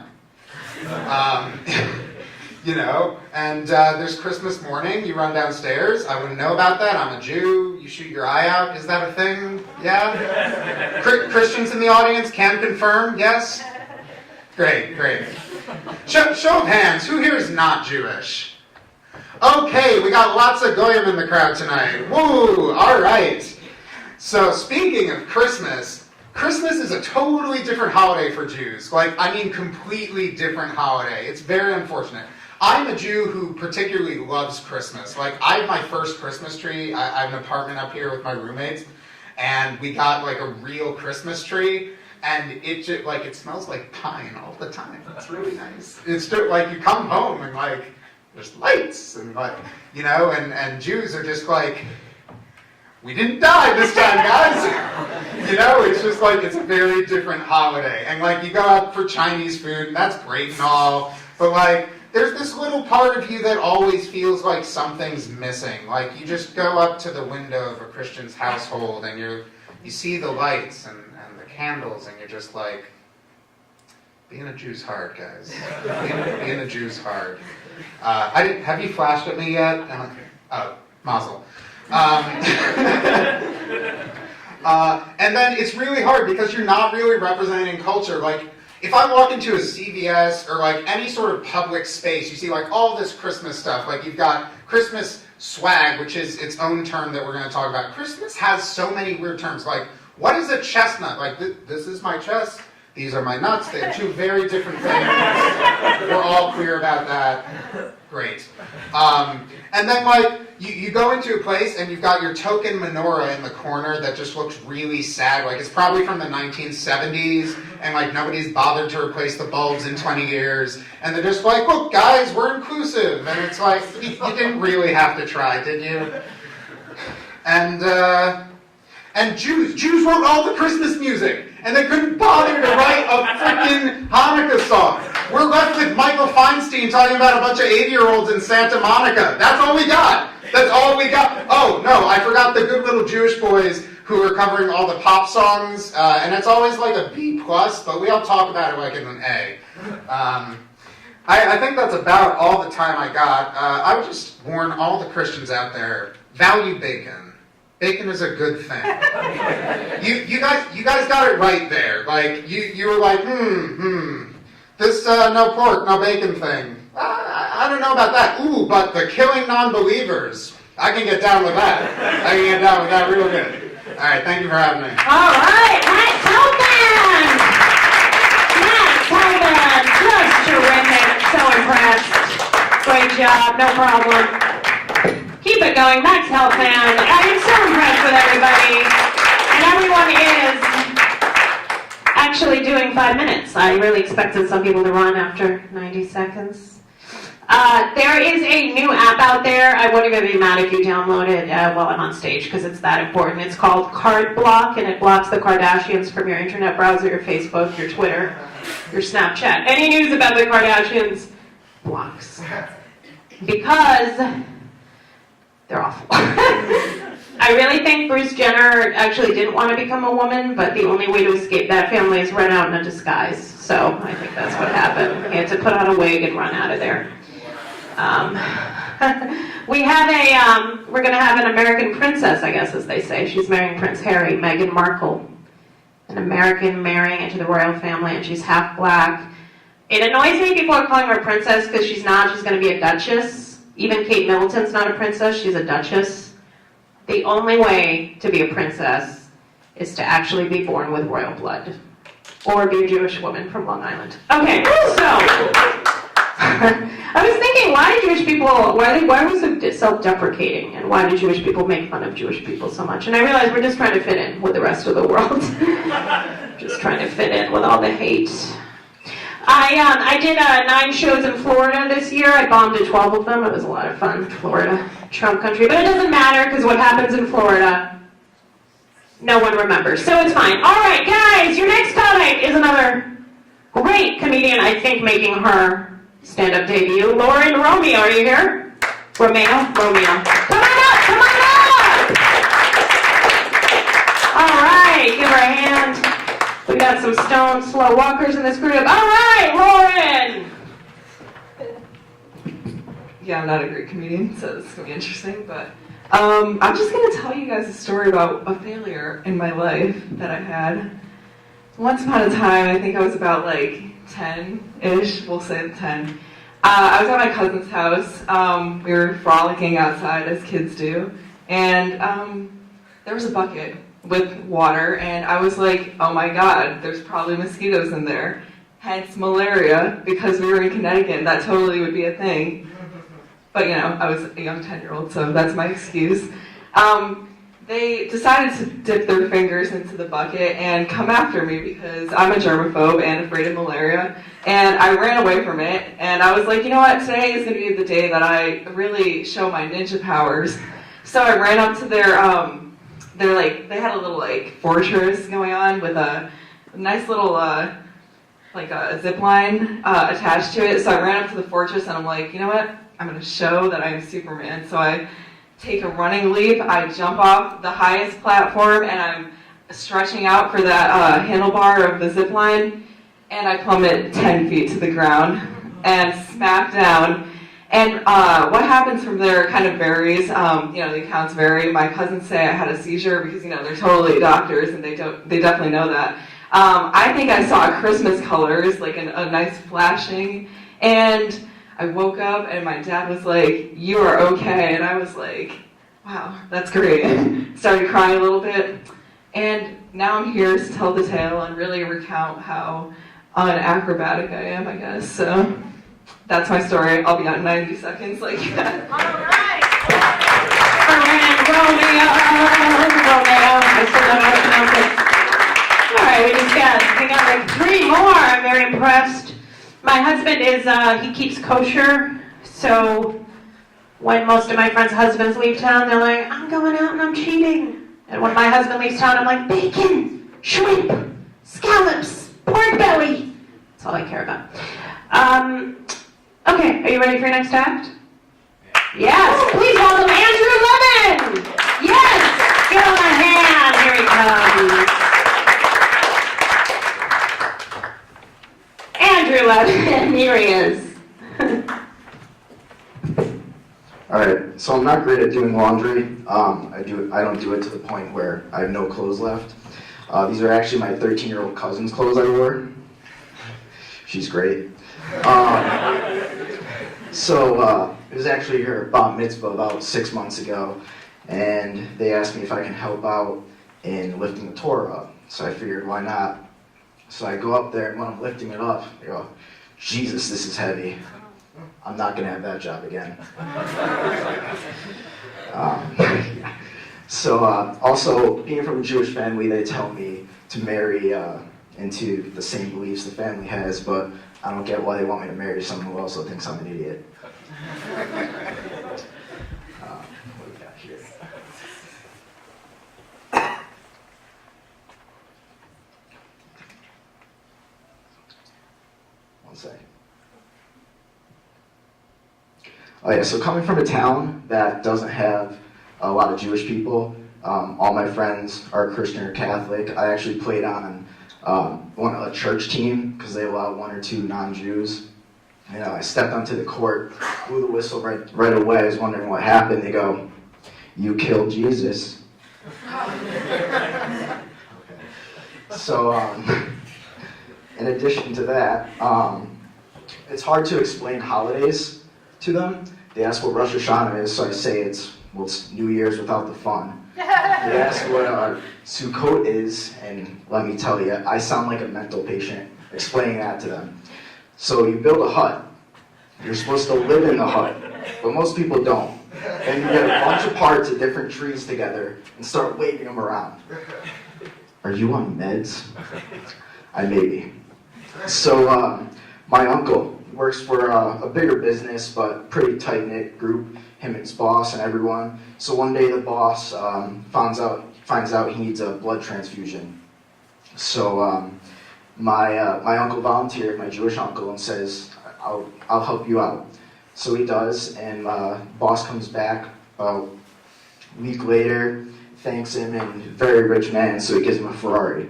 Speaker 9: And there's Christmas morning. You run downstairs. I wouldn't know about that. I'm a Jew. You shoot your eye out. Is that a thing? Yeah? Christians in the audience can confirm. Yes? Great. Show of hands. Who here is not Jewish? Okay, we got lots of goyim in the crowd tonight. Woo! All right. So speaking of Christmas is a totally different holiday for Jews. Completely different holiday. It's very unfortunate. I'm a Jew who particularly loves Christmas. I have my first Christmas tree. I have an apartment up here with my roommates, and we got a real Christmas tree, and it just, it smells like pine all the time. It's really nice. It's just, you come home and there's lights and and Jews are just we didn't die this time, guys. It's just it's a very different holiday. And you go out for Chinese food, and that's great and all, but there's this little part of you that always feels like something's missing. You just go up to the window of a Christian's household and you see the lights and the candles, and you're just being a Jew's hard, guys. Being a Jew's hard. Have you flashed at me yet? Oh, mazel. And then it's really hard because you're not really representing culture. If I walk into a CVS or any sort of public space, you see all this Christmas stuff. You've got Christmas swag, which is its own term that we're going to talk about. Christmas has so many weird terms. What is a chestnut? This is my chest. These are my nuts. They're two very different things. We're all clear about that. Great. And then you go into a place and you've got your token menorah in the corner that just looks really sad. Like it's probably from the 1970s, and like nobody's bothered to replace the bulbs in 20 years. And they're just like, look, guys, we're inclusive. And it's like, you didn't really have to try, did you? And Jews wrote all the Christmas music, and they couldn't bother to write a freaking Hanukkah song. We're left with Michael Feinstein talking about a bunch of 80-year-olds in Santa Monica. That's all we got. That's all we got. Oh, no, I forgot the good little Jewish boys who are covering all the pop songs, and it's always like a B+, but we all talk about it like in an A. I think that's about all the time I got. I would just warn all the Christians out there, value bacon. Bacon is a good thing. You guys got it right there. Like, you were like, this no pork, no bacon thing. I don't know about that. Ooh, but the killing non-believers, I can get down with that. I can get down with that real good. All right, thank you for having me.
Speaker 3: All right, Matt Tobin! Matt Tobin, just terrific. So impressed. Great job, no problem. Keep it going, Max Helfand. I am so impressed with everybody. And everyone is actually doing 5 minutes. I really expected some people to run after 90 seconds. There is a new app out there. I won't even be mad if you download it while I'm on stage because it's that important. It's called Card Block, and it blocks the Kardashians from your internet browser, your Facebook, your Twitter, your Snapchat. Any news about the Kardashians? Blocks. Because they're awful. I really think Bruce Jenner actually didn't want to become a woman, but the only way to escape that family is run out in a disguise. So I think that's what happened. He had to put on a wig and run out of there. We have we're going to have an American princess, I guess, as they say. She's marrying Prince Harry, Meghan Markle. An American marrying into the royal family, and she's half black. It annoys me people are calling her a princess because she's not. She's going to be a duchess. Even Kate Middleton's not a princess. She's a duchess. The only way to be a princess is to actually be born with royal blood. Or be a Jewish woman from Long Island. Okay, so... I was thinking, why do Jewish people, why was it self-deprecating, and why do Jewish people make fun of Jewish people so much? And I realized we're just trying to fit in with the rest of the world. Just trying to fit in with all the hate. I did 9 shows in Florida this year. I bombed at 12 of them. It was a lot of fun. Florida, Trump country. But it doesn't matter, because what happens in Florida, no one remembers. So it's fine. All right, guys, your next comic is another great comedian, I think, making her stand-up debut. Lauren Romeo, are you here? Romeo? Come on up! All right, give her a hand. We got some stone slow walkers in this group. All right, Lauren!
Speaker 6: Yeah, I'm not a great comedian, so this is going to be interesting, but I'm just going to tell you guys a story about a failure in my life that I had. Once upon a time, I think I was about like 10-ish, we'll say 10. I was at my cousin's house. We were frolicking outside as kids do, and there was a bucket with water, and I was like, oh my god, there's probably mosquitoes in there. Hence malaria, because we were in Connecticut, that totally would be a thing. But you know, I was a young 10-year-old, so that's my excuse. They decided to dip their fingers into the bucket and come after me because I'm a germaphobe and afraid of malaria. And I ran away from it, and I was like, you know what, today is going to be the day that I really show my ninja powers. So I ran up to they had a little fortress going on with a nice little a zip line attached to it. So I ran up to the fortress and I'm like, you know what, I'm going to show that I'm Superman. So I take a running leap, I jump off the highest platform, and I'm stretching out for that handlebar of the zip line, and I plummet 10 feet to the ground and smack down. And what happens from there kind of varies. The accounts vary. My cousins say I had a seizure because they're totally doctors and they definitely know that. I think I saw Christmas colors, like a nice flashing, and I woke up and my dad was like, "You are okay," and I was like, "Wow, that's great." Started crying a little bit, and now I'm here to tell the tale and really recount how unacrobatic I am, I guess. So that's my story. I'll be on 90 seconds like that.
Speaker 3: All right. impressed. My husband is, he keeps kosher, so when most of my friends' husbands leave town, they're like, I'm going out and I'm cheating. And when my husband leaves town, I'm like, bacon, shrimp, scallops, pork belly. That's all I care about. Okay, are you ready for your next act? Yes, please welcome Andrew Levin. Yes, give him a hand. Here he comes. Andrew Levin, here he is.
Speaker 8: All right, so I'm not great at doing laundry. I don't do it to the point where I have no clothes left. These are actually my 13-year-old cousin's clothes I wore. She's great. So it was actually her bat mitzvah about 6 months ago, and they asked me if I can help out in lifting the Torah up. So I figured, why not? So I go up there, and when I'm lifting it up, they go, Jesus, this is heavy. I'm not going to have that job again. So also, being from a Jewish family, they tell me to marry into the same beliefs the family has, but I don't get why they want me to marry someone who also thinks I'm an idiot. What do we got here? One second. Oh yeah, so coming from a town that doesn't have a lot of Jewish people, all my friends are Christian or Catholic. I actually played on a church team because they allow 1 or 2 non-Jews. You know, I stepped onto the court, blew the whistle right away. I was wondering what happened. They go, "You killed Jesus." Okay. So, in addition to that, it's hard to explain holidays to them. They ask what Rosh Hashanah is, so I say it's New Year's without the fun. They ask what Sukkot is, and let me tell you, I sound like a mental patient explaining that to them. So you build a hut. You're supposed to live in the hut, but most people don't. And you get a bunch of parts of different trees together and start waving them around. Are you on meds? I may be. So my uncle works for a bigger business, but pretty tight-knit group, him and his boss and everyone. So one day the boss finds out he needs a blood transfusion. So my uncle volunteered, my Jewish uncle, and says, I'll help you out. So he does, and boss comes back about a week later, thanks him, and very rich man, so he gives him a Ferrari.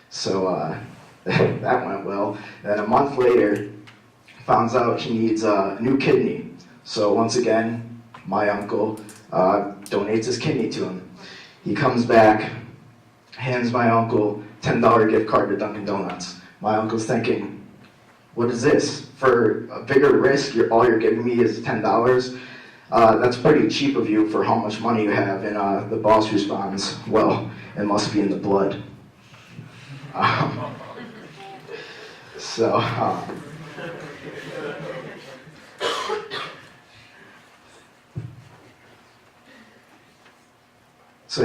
Speaker 8: So that went well. And then a month later, finds out he needs a new kidney. So once again, my uncle donates his kidney to him. He comes back, hands my uncle $10 gift card to Dunkin' Donuts. My uncle's thinking, what is this? For a bigger risk, all you're giving me is $10? That's pretty cheap of you for how much money you have. And the boss responds, well, it must be in the blood. So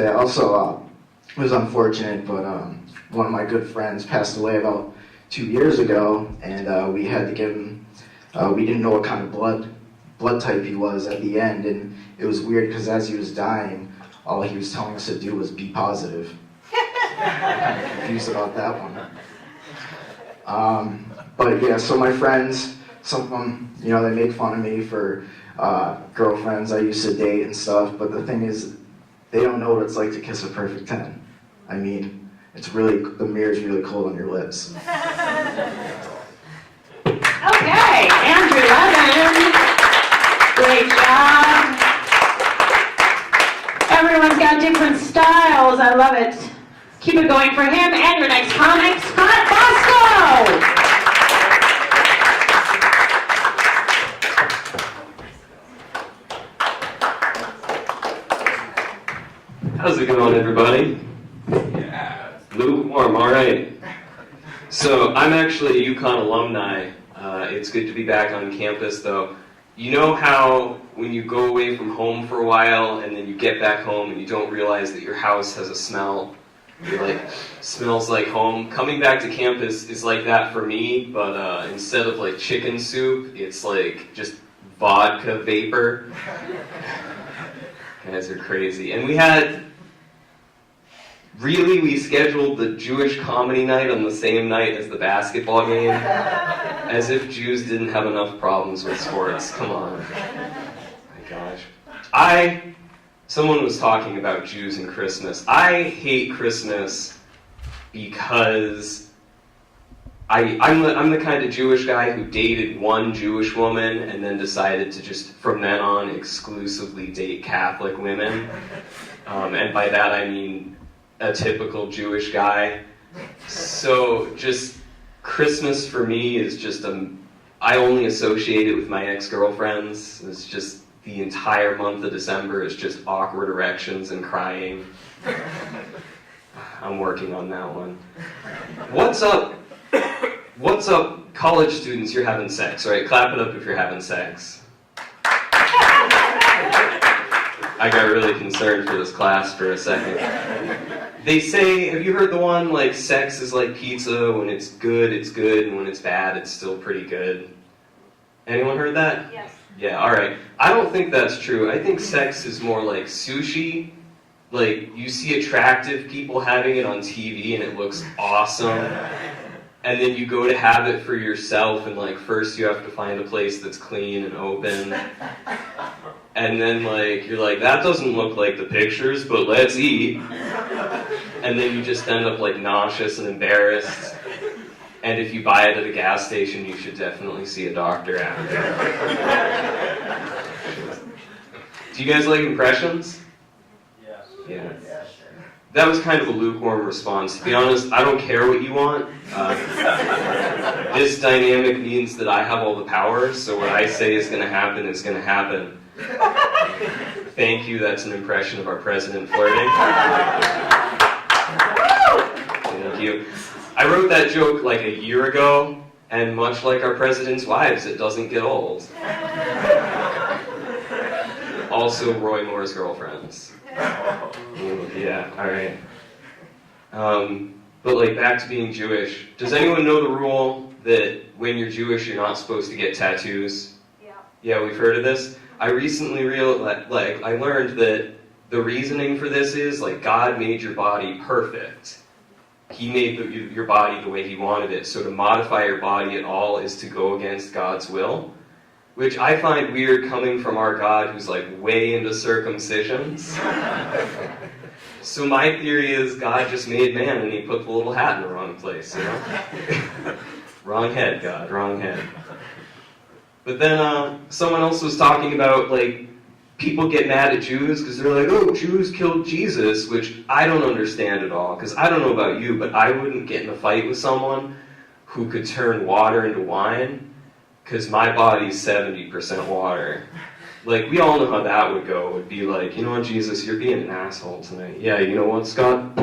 Speaker 8: yeah, also, it was unfortunate, but one of my good friends passed away about 2 years ago, and we had to give him, we didn't know what kind of blood type he was at the end, and it was weird because as he was dying, all he was telling us to do was be positive. I'm confused about that one. But yeah, so my friends, some of them, you know, they make fun of me for girlfriends I used to date and stuff, but the thing is, they don't know what it's like to kiss a perfect 10. I mean, the mirror's really cold on your lips.
Speaker 3: Okay, Andrew Levin. Great job. Everyone's got different styles. I love it. Keep it going for him. And your next comic, Scott Bosco.
Speaker 10: How's it going, everybody? Yeah. Lukewarm, all right. So I'm actually a UConn alumni. It's good to be back on campus, though. You know how when you go away from home for a while and then you get back home and you don't realize that your house has a smell? It like smells like home. Coming back to campus is like that for me, but instead of like chicken soup, it's like just vodka vapor. Guys are crazy. And we scheduled the Jewish comedy night on the same night as the basketball game, as if Jews didn't have enough problems with sports. Come on. My gosh. Someone was talking about Jews and Christmas. I hate Christmas because I'm the kind of Jewish guy who dated one Jewish woman and then decided to just, from then on, exclusively date Catholic women. And by that I mean a typical Jewish guy. So just Christmas for me is just I only associate it with my ex-girlfriends. It's just the entire month of December is just awkward erections and crying. I'm working on that one. What's up, college students? You're having sex, right? Clap it up if you're having sex. I got really concerned for this class for a second. They say, have you heard the one, like, sex is like pizza, when it's good, and when it's bad, it's still pretty good? Anyone heard that?
Speaker 7: Yes.
Speaker 10: Yeah, alright. I don't think that's true. I think sex is more like sushi. Like, you see attractive people having it on TV and it looks awesome. And then you go to have it for yourself and, like, first you have to find a place that's clean and open. And then, like, you're like, that doesn't look like the pictures, but let's eat. And then you just end up, like, nauseous and embarrassed. And if you buy it at a gas station, you should definitely see a doctor after. Do you guys like impressions?
Speaker 4: Yes.
Speaker 10: Yeah. That was kind of a lukewarm response. To be honest, I don't care what you want. This dynamic means that I have all the power, so what I say is going to happen is going to happen. Thank you, that's an impression of our president flirting. Thank you. I wrote that joke like a year ago, and much like our president's wives, it doesn't get old. Also, Roy Moore's girlfriends. Ooh, yeah, alright. But like, back to being Jewish. Does anyone know the rule that when you're Jewish, you're not supposed to get tattoos?
Speaker 7: Yeah.
Speaker 10: Yeah, we've heard of this. I recently I learned that the reasoning for this is, like, God made your body perfect. He made your body the way he wanted it, so to modify your body at all is to go against God's will, which I find weird coming from our God who's like way into circumcisions. So my theory is God just made man and he put the little hat in the wrong place, you know? Wrong head, God, wrong head. But then someone else was talking about, like, people get mad at Jews because they're like, oh, Jews killed Jesus, which I don't understand at all, because I don't know about you, but I wouldn't get in a fight with someone who could turn water into wine, because my body's 70% water. Like, we all know how that would go. It would be like, you know what, Jesus, you're being an asshole tonight. Yeah, you know what, Scott?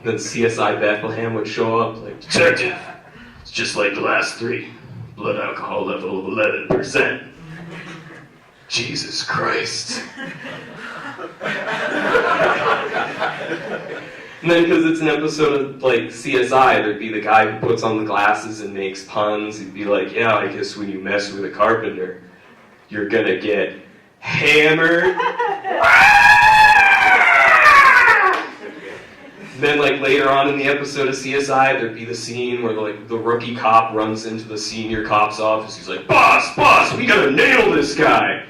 Speaker 10: Then CSI Bethlehem would show up, like, detective, it's just like the last three. Blood alcohol level of 11%. Jesus Christ. And then, because it's an episode of, like, CSI, there'd be the guy who puts on the glasses and makes puns. He'd be like, yeah, I guess when you mess with a carpenter, you're gonna get hammered. Then, like, later on in the episode of CSI, there'd be the scene where, like, the rookie cop runs into the senior cop's office. He's like, boss, we gotta nail this guy.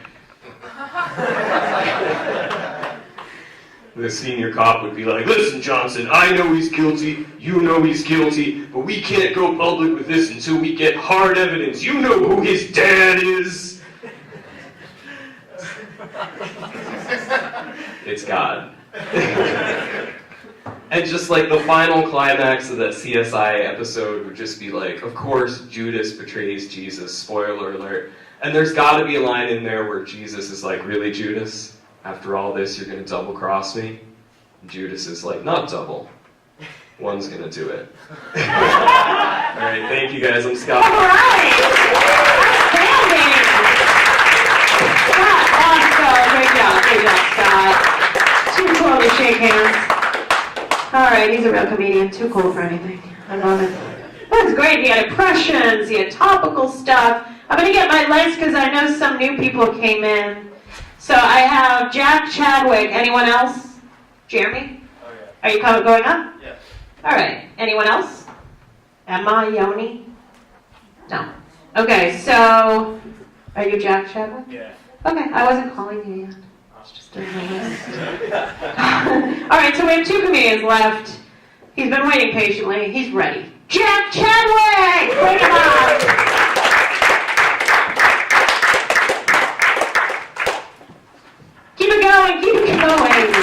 Speaker 10: The senior cop would be like, listen, Johnson, I know he's guilty, you know he's guilty, but we can't go public with this until we get hard evidence. You know who his dad is. It's God. And just like the final climax of that CSI episode would just be like, of course, Judas betrays Jesus, spoiler alert. And there's gotta be a line in there where Jesus is like, really, Judas? After all this, you're gonna double cross me? And Judas is like, not double. One's gonna do it. Alright, thank you guys, I'm Scott.
Speaker 3: Alright! Outstanding! Scott, awesome! Great job, Scott. right, he's a real comedian. Too cool for anything. I love it. That's great. He had impressions. He had topical stuff. I'm going to get my list because I know some new people came in. So I have Jack Chadwick. Anyone else? Jeremy?
Speaker 4: Oh, yeah.
Speaker 3: Are you going up?
Speaker 4: Yes.
Speaker 3: All right. Anyone else? Emma, Yoni? No. Okay, so are you Jack Chadwick?
Speaker 4: Yeah.
Speaker 3: Okay, I wasn't calling you yet. I was just doing my list. All right, so we have 2 comedians left. He's been waiting patiently. He's ready. Jack Chadwick! Bring him up! Keep it going, keep it going.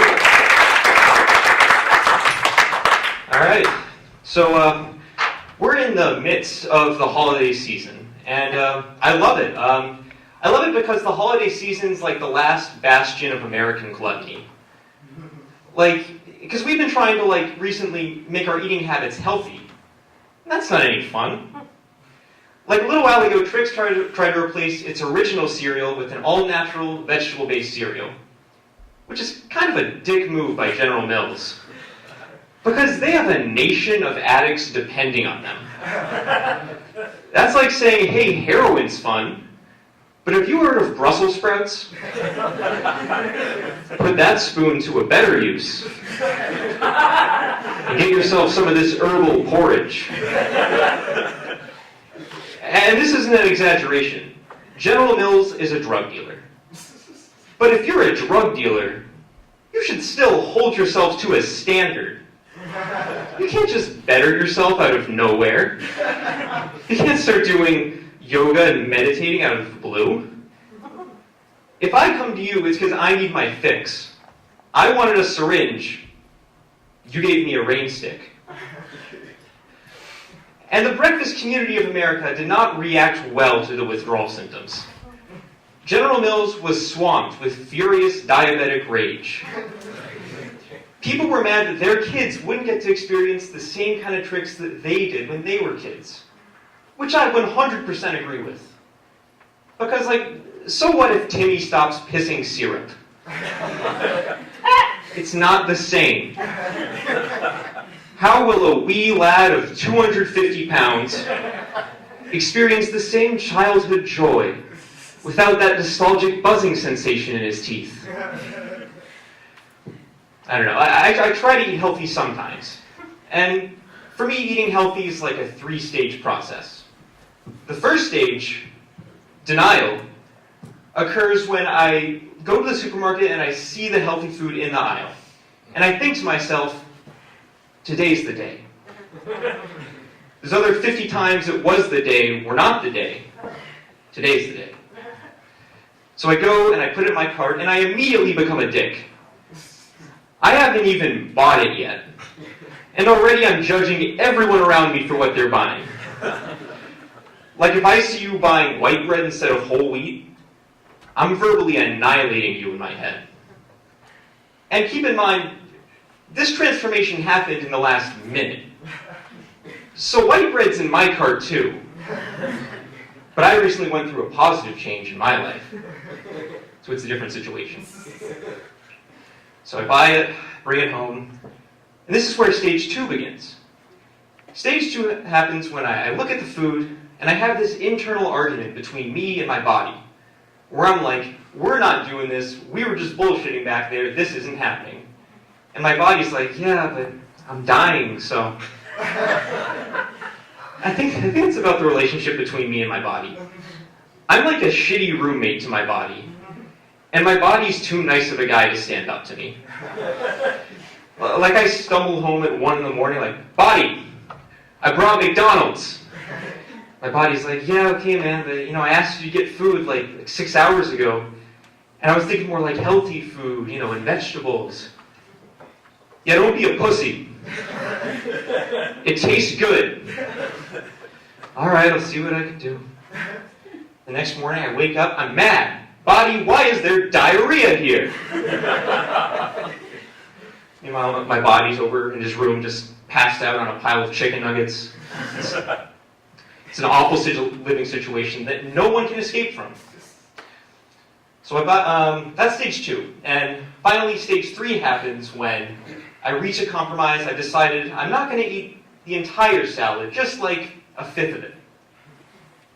Speaker 11: All right. So we're in the midst of the holiday season, and I love it. I love it because the holiday season's like the last bastion of American gluttony. Because we've been trying to recently make our eating habits healthy. That's not any fun. A little while ago, Trix tried to replace its original cereal with an all-natural, vegetable-based cereal, which is kind of a dick move by General Mills. Because they have a nation of addicts depending on them. That's like saying, hey, heroin's fun, but have you heard of Brussels sprouts? Put that spoon to a better use. And get yourself some of this herbal porridge. And this isn't an exaggeration. General Mills is a drug dealer. But if you're a drug dealer, you should still hold yourself to a standard. You can't just better yourself out of nowhere. You can't start doing yoga and meditating out of the blue. If I come to you, it's because I need my fix. I wanted a syringe. You gave me a rain stick. And the breakfast community of America did not react well to the withdrawal symptoms. General Mills was swamped with furious diabetic rage. People were mad that their kids wouldn't get to experience the same kind of tricks that they did when they were kids. Which I 100% agree with. Because, so what if Timmy stops pissing syrup? It's not the same. How will a wee lad of 250 pounds experience the same childhood joy without that nostalgic buzzing sensation in his teeth? I don't know. I try to eat healthy sometimes. And for me, eating healthy is like a 3-stage process. The first stage, denial, occurs when I go to the supermarket and I see the healthy food in the aisle. And I think to myself, today's the day. There's other 50 times it was the day were not the day. Today's the day. So I go and I put it in my cart and I immediately become a dick. I haven't even bought it yet. And already I'm judging everyone around me for what they're buying. If I see you buying white bread instead of whole wheat, I'm verbally annihilating you in my head. And keep in mind, this transformation happened in the last minute. So white bread's in my cart too. But I recently went through a positive change in my life. So it's a different situation. So I buy it, bring it home, and this is where stage 2 begins. Stage 2 happens when I look at the food, and I have this internal argument between me and my body, where I'm like, we're not doing this, we were just bullshitting back there, this isn't happening. And my body's like, yeah, but I'm dying, so... I think it's about the relationship between me and my body. I'm like a shitty roommate to my body. And my body's too nice of a guy to stand up to me. I stumble home at 1 in the morning body, I brought McDonald's. My body's like, yeah, okay, man, but, I asked you to get food 6 hours ago. And I was thinking more healthy food, and vegetables. Yeah, don't be a pussy. It tastes good. All right, I'll see what I can do. The next morning I wake up, I'm mad. Body, why is there diarrhea here? Meanwhile, my body's over in his room, just passed out on a pile of chicken nuggets. It's an awful living situation that no one can escape from. So that's stage 2. And finally, stage 3 happens when I reach a compromise. I decided I'm not going to eat the entire salad, just like a fifth of it.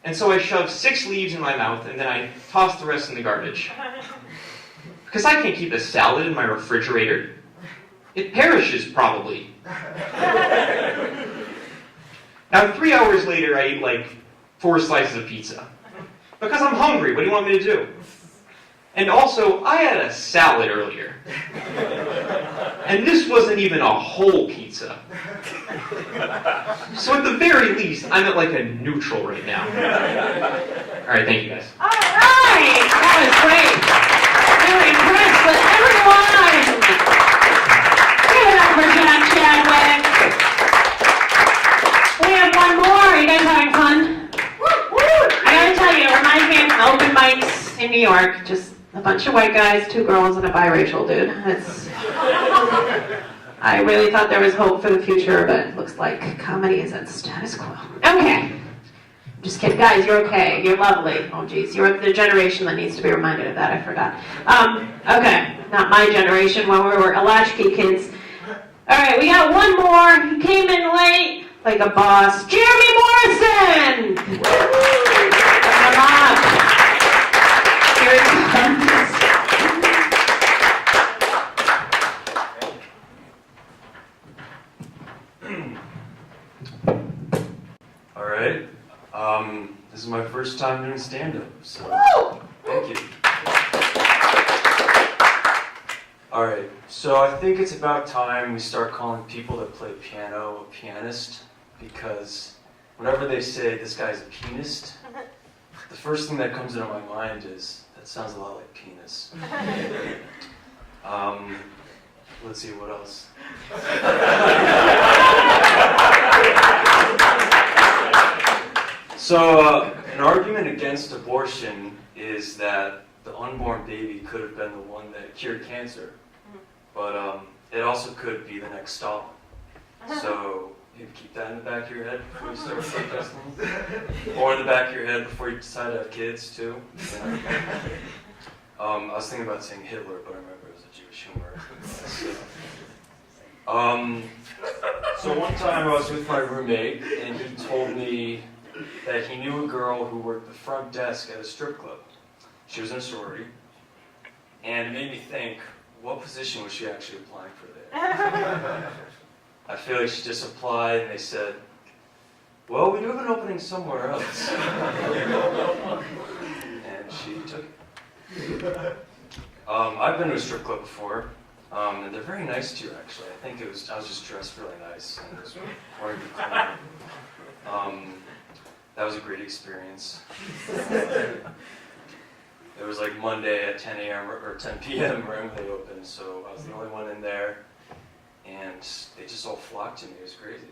Speaker 11: And so I shoved 6 leaves in my mouth, and then I tossed the rest in the garbage. Because I can't keep a salad in my refrigerator. It perishes, probably. Now, 3 hours later, I eat like 4 slices of pizza. Because I'm hungry. What do you want me to do? And also, I had a salad earlier. And this wasn't even a whole pizza. So at the very least, I'm at like a neutral right now. All right, thank you guys.
Speaker 3: All right, that was great. Very impressed with everyone. Give it up for Jack Chadwick. We have one more. Are you guys having fun? I gotta tell you, it reminds me of open mics in New York. Just a bunch of white guys, 2 girls, and a biracial dude. I really thought there was hope for the future, but it looks like comedy is at status quo. Okay. Just kidding. Guys, you're okay. You're lovely. Oh, geez. You're the generation that needs to be reminded of that. I forgot. Okay. Not my generation when we were latchkey kids. All right. We got one more. He came in late like a boss. Jeremy Morrison! Come on. Here he comes.
Speaker 12: All right. This is my first time doing stand-up, so thank you. All right. So I think it's about time we start calling people that play piano a pianist, because whenever they say this guy's a pianist, the first thing that comes into my mind is that sounds a lot like penis. Let's see what else. So, an argument against abortion is that the unborn baby could have been the one that cured cancer, but it also could be the next Stalin. So, maybe keep that in the back of your head before you start protesting, or in the back of your head before you decide to have kids too. I was thinking about saying Hitler, but I remember it was a Jewish humor. So one time I was with my roommate, and he told me that he knew a girl who worked the front desk at a strip club. She was in a sorority, and it made me think, what position was she actually applying for there? I feel like she just applied, and they said, well, we do have an opening somewhere else. And she took it. I've been to a strip club before, and they're very nice to you, actually. I think I was just dressed really nice, and I was wearing good clothes. That was a great experience. It was like Monday at 10 a.m. or 10 p.m. right when they opened, so I was the only one in there, and they just all flocked to me. It was crazy.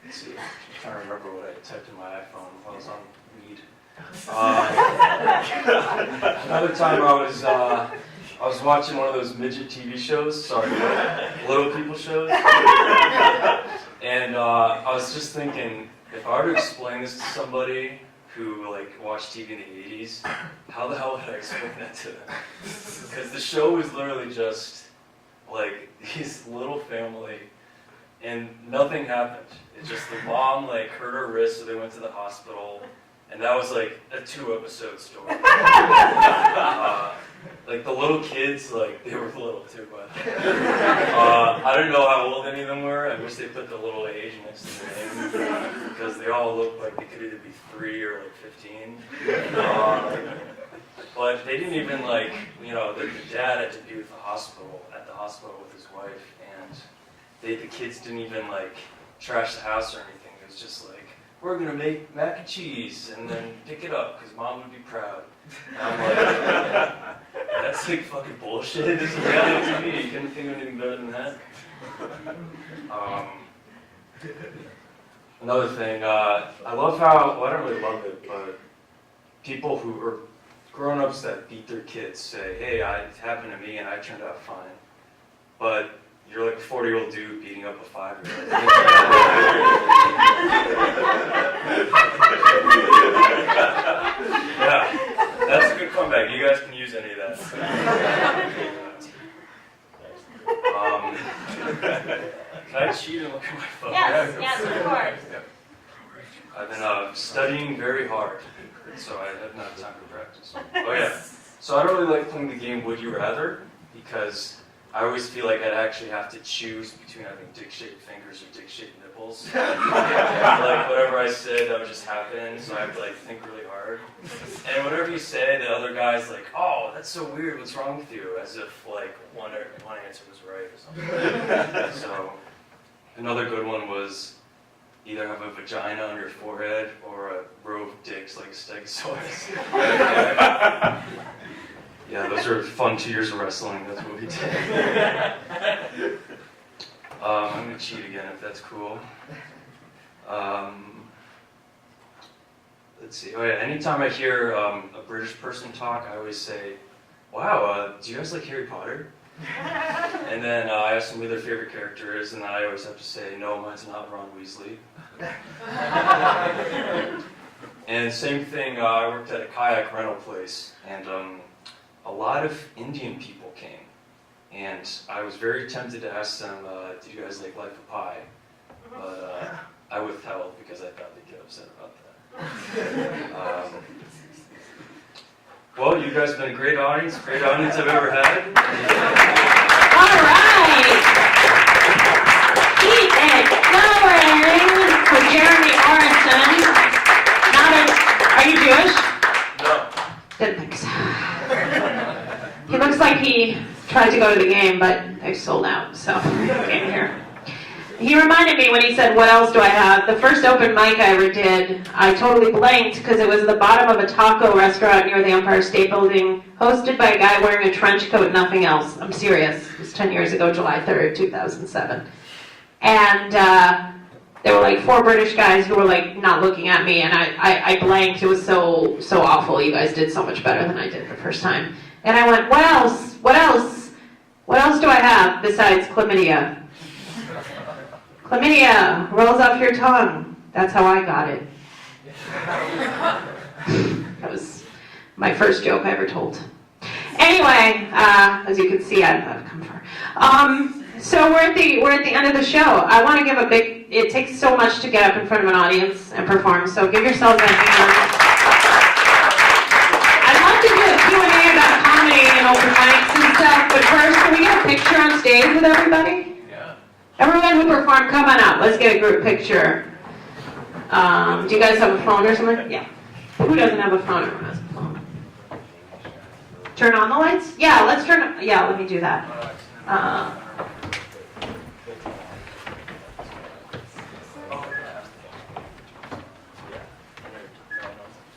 Speaker 12: Let's see. I'm trying to remember what I typed in my iPhone while I was on weed. Another time I was watching one of those midget TV shows, sorry, little people shows, and I was just thinking, if I were to explain this to somebody who watched TV in the 80s, how the hell would I explain that to them? Because the show was literally just this little family, and nothing happened. It's just the mom hurt her wrist, so they went to the hospital, and that was a 2-episode story. The little kids, they were little too, but I don't know how old any of them were. I wish they put the little age next to their name, because they all looked like they could either be 3 or 15. But they didn't even the dad had to be at the hospital with his wife, and the kids didn't even trash the house or anything. It was just we're gonna make mac and cheese and then pick it up because mom would be proud. And I'm that's fucking bullshit. This is reality TV. You couldn't think of anything better than that. Another thing, I love how, well, I don't really love it, but people who are grown-ups that beat their kids say, hey, it happened to me and I turned out fine. But you're a 40-year-old dude beating up a 5-year-old. Yeah, that's a good comeback. You guys can use any of that. studying very hard, so I have not time to practice. Oh yeah, so I don't really like playing the game Would You Rather, because I always feel like I'd actually have to choose between having dick-shaped fingers or dick-shaped nipples. Like whatever I said, that would just happen, so I have to like think really hard. And whatever you say, the other guy's like, oh, that's so weird, what's wrong with you? As if like one answer was right or something. So another good one was either have a vagina on your forehead or a row of dicks like stegosaurus. Yeah, those are fun 2 years of wrestling. That's what we did. I'm gonna cheat again if that's cool. Let's see. Oh yeah, anytime I hear a British person talk, I always say, "Wow, do you guys like Harry Potter?" And then I ask them who their favorite character is, and then I always have to say, "No, mine's not Ron Weasley." And same thing. I worked at a kayak rental place, and a lot of Indian people came, and I was very tempted to ask them, do you guys like Life of Pi? But I withheld because I thought they'd get upset about that. Well, you guys have been a great audience I've ever had.
Speaker 3: All right. Keep it going for Jeremy Orison. Are you Jewish?
Speaker 12: No.
Speaker 3: Didn't think so. He looks like he tried to go to the game, but they sold out, so he came here. He reminded me when he said, what else do I have? The first open mic I ever did, I totally blanked because it was the bottom of a taco restaurant near the Empire State Building, hosted by a guy wearing a trench coat, nothing else. I'm serious. It was 10 years ago, July 3rd, 2007. And there were like 4 British guys who were like not looking at me, and I blanked. It was so awful. You guys did so much better than I did the first time. And I went, what else? What else? What else do I have besides chlamydia? Chlamydia rolls off your tongue. That's how I got it. That was my first joke I ever told. Anyway, as you can see, I've come far. So we're at the end of the show. I want to give a big. It takes so much to get up in front of an audience and perform. So give yourselves a hand. I'd love to do a Q&A about comedy and open mics and stuff. But first, can we get a picture on stage with everybody? Everyone who performed, come on up. Let's get a group picture. Do you guys have a phone or something? Yeah. Who doesn't have a phone? Everyone has a phone. Turn on the lights? Yeah, let's turn. Yeah, let me do that.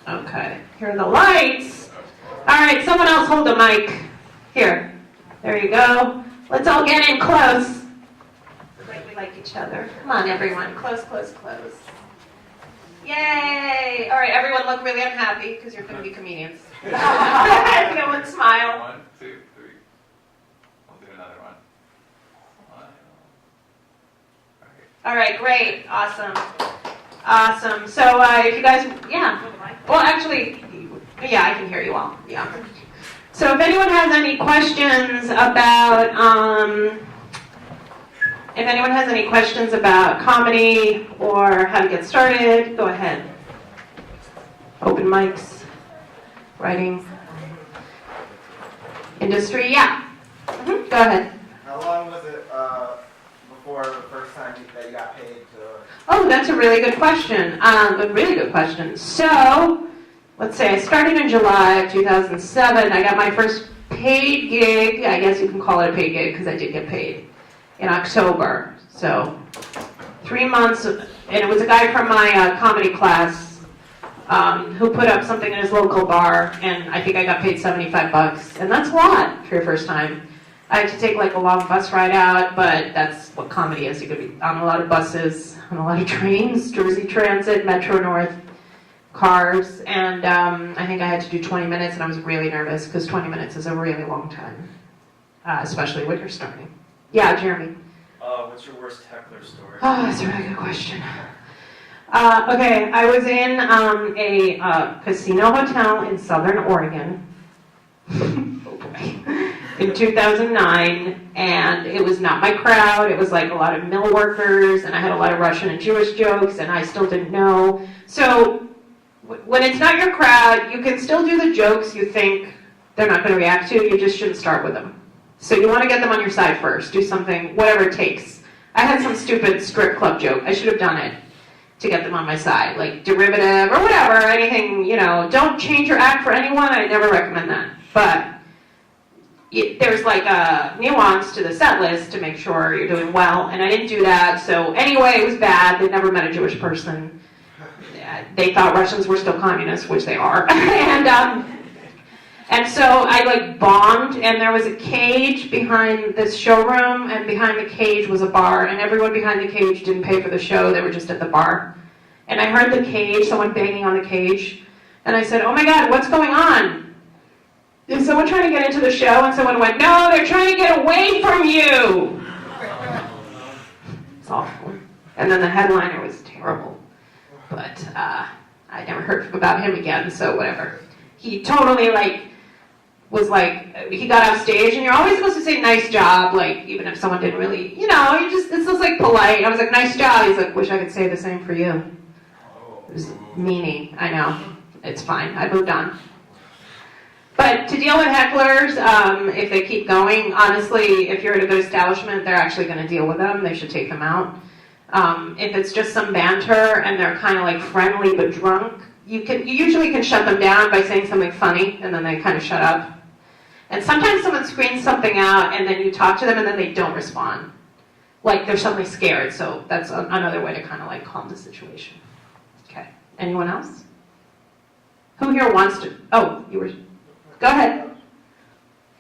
Speaker 3: Okay. Here are the lights. All right. Someone else hold the mic. Here. There you go. Let's all get in close. We like each other. Come on, everyone. Close, close, close. Yay! All right, everyone look really unhappy because you're going to be comedians. Everyone smile.
Speaker 2: 1, 2, 3. We'll do another one.
Speaker 3: All right, great. Awesome. Awesome. So if you guys, yeah. Well, actually, yeah, I can hear you all. Yeah. So if anyone has any questions about, comedy or how to get started, go ahead. Open mics, writing, industry, yeah. Go ahead.
Speaker 13: How long was it before the first time that you got paid to...
Speaker 3: Oh, that's a really good question. A really good question. So, let's say I started in July of 2007. I got my first paid gig. I guess you can call it a paid gig because I did get paid in October. So 3 months, and it was a guy from my comedy class who put up something in his local bar, and I think I got paid $75, and that's a lot for your first time. I had to take like a long bus ride out, but that's what comedy is. You could be on a lot of buses, on a lot of trains, Jersey Transit, Metro North, cars, and I think I had to do 20 minutes, and I was really nervous because 20 minutes is a really long time, especially when you're starting. Yeah, Jeremy.
Speaker 4: What's your worst heckler story?
Speaker 3: Oh, that's a really good question. Okay, I was in a casino hotel in Southern Oregon. Oh boy. In 2009, and it was not my crowd. It was like a lot of mill workers, and I had a lot of Russian and Jewish jokes, and I still didn't know. So when it's not your crowd, you can still do the jokes you think they're not going to react to. You just shouldn't start with them. So you want to get them on your side first. Do something, whatever it takes. I had some stupid strip club joke. I should have done it to get them on my side, like derivative or whatever, anything, don't change your act for anyone. I never recommend that. But there's like a nuance to the set list to make sure you're doing well, and I didn't do that. So anyway, it was bad. They never met a Jewish person. They thought Russians were still communists, which they are. And so I like bombed, and there was a cage behind this showroom, and behind the cage was a bar, and everyone behind the cage didn't pay for the show. They were just at the bar. And I heard the cage, someone banging on the cage, and I said, "Oh my God, what's going on? Is someone trying to get into the show?" And someone went, "No, they're trying to get away from you." It's awful. And then the headliner was terrible. But I never heard about him again, so whatever. He totally he got off stage, and you're always supposed to say nice job, even if someone didn't really, it's just like polite. I was like, nice job. He's like, wish I could say the same for you. It was meanie, I know. It's fine, I moved on. But to deal with hecklers, if they keep going, honestly, if you're at a good establishment, they're actually going to deal with them. They should take them out. If it's just some banter and they're kind of like friendly but drunk, you usually can shut them down by saying something funny, and then they kind of shut up. And sometimes someone screams something out, and then you talk to them, and then they don't respond. Like they're suddenly scared, so that's another way to kind of calm the situation. Okay, anyone else? Who here wants to, you were, go ahead.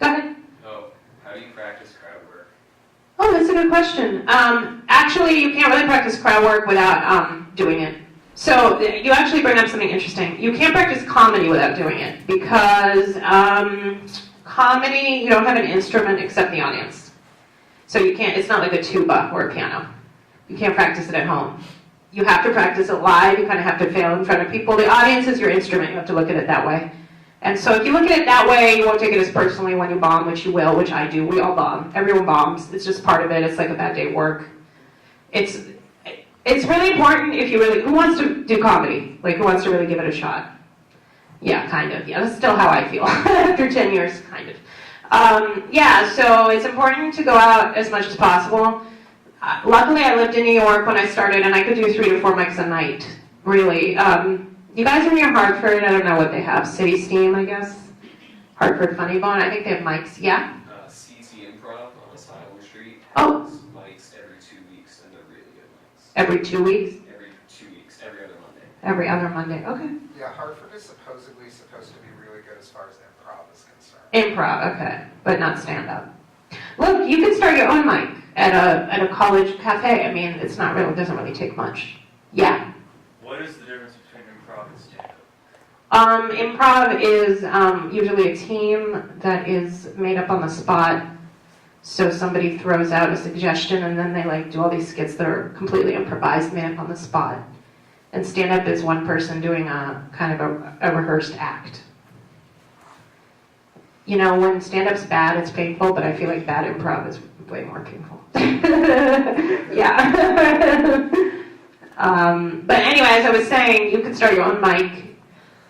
Speaker 3: Go ahead.
Speaker 14: Oh, how do you practice crowd work?
Speaker 3: Oh, that's a good question. Actually, you can't really practice crowd work without doing it. So you actually bring up something interesting. You can't practice comedy without doing it because comedy, you don't have an instrument except the audience. So you can't, it's not like a tuba or a piano. You can't practice it at home. You have to practice it live. You kind of have to fail in front of people. The audience is your instrument. You have to look at it that way. And so if you look at it that way, you won't take it as personally when you bomb, which you will, which I do. We all bomb. Everyone bombs. It's just part of it. It's like a bad day at work. It's really important if you really, who wants to do comedy? Who wants to really give it a shot? Yeah, kind of. Yeah, that's still how I feel after 10 years, kind of. So it's important to go out as much as possible. Luckily, I lived in New York when I started, and I could do 3 to 4 mics a night, really. You guys are near Hartford. I don't know what they have. City Steam, I guess. Hartford Funny Bone. I think they have mics. Yeah?
Speaker 14: CT Improv on Asylum Street
Speaker 3: Oh.
Speaker 14: has mics every 2 weeks, and they're really good mics.
Speaker 3: Every 2 weeks?
Speaker 14: Every 2 weeks, every other Monday.
Speaker 3: Every other Monday. Okay.
Speaker 9: Yeah, Hartford is supposedly supposed to be really good as far as improv is concerned.
Speaker 3: Improv, okay. But not stand-up. Look, you can start your own mic at a college cafe. I mean, it's not really, it doesn't really take much. Yeah?
Speaker 14: What is the difference between improv and stand-up?
Speaker 3: Improv is usually a team that is made up on the spot. So somebody throws out a suggestion, and then they do all these skits that are completely improvised, made up on the spot. And stand-up is one person doing a kind of a rehearsed act. When stand-up's bad, it's painful, but I feel like bad improv is way more painful. Yeah. But anyway, as I was saying, you could start your own mic.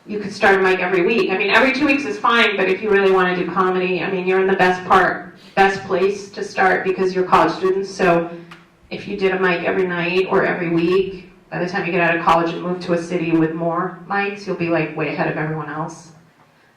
Speaker 3: You could start a mic every week. I mean, every 2 weeks is fine, but if you really want to do comedy, I mean, you're in the best place to start because you're college students. So if you did a mic every night or every week, by the time you get out of college and move to a city with more mics, you'll be way ahead of everyone else.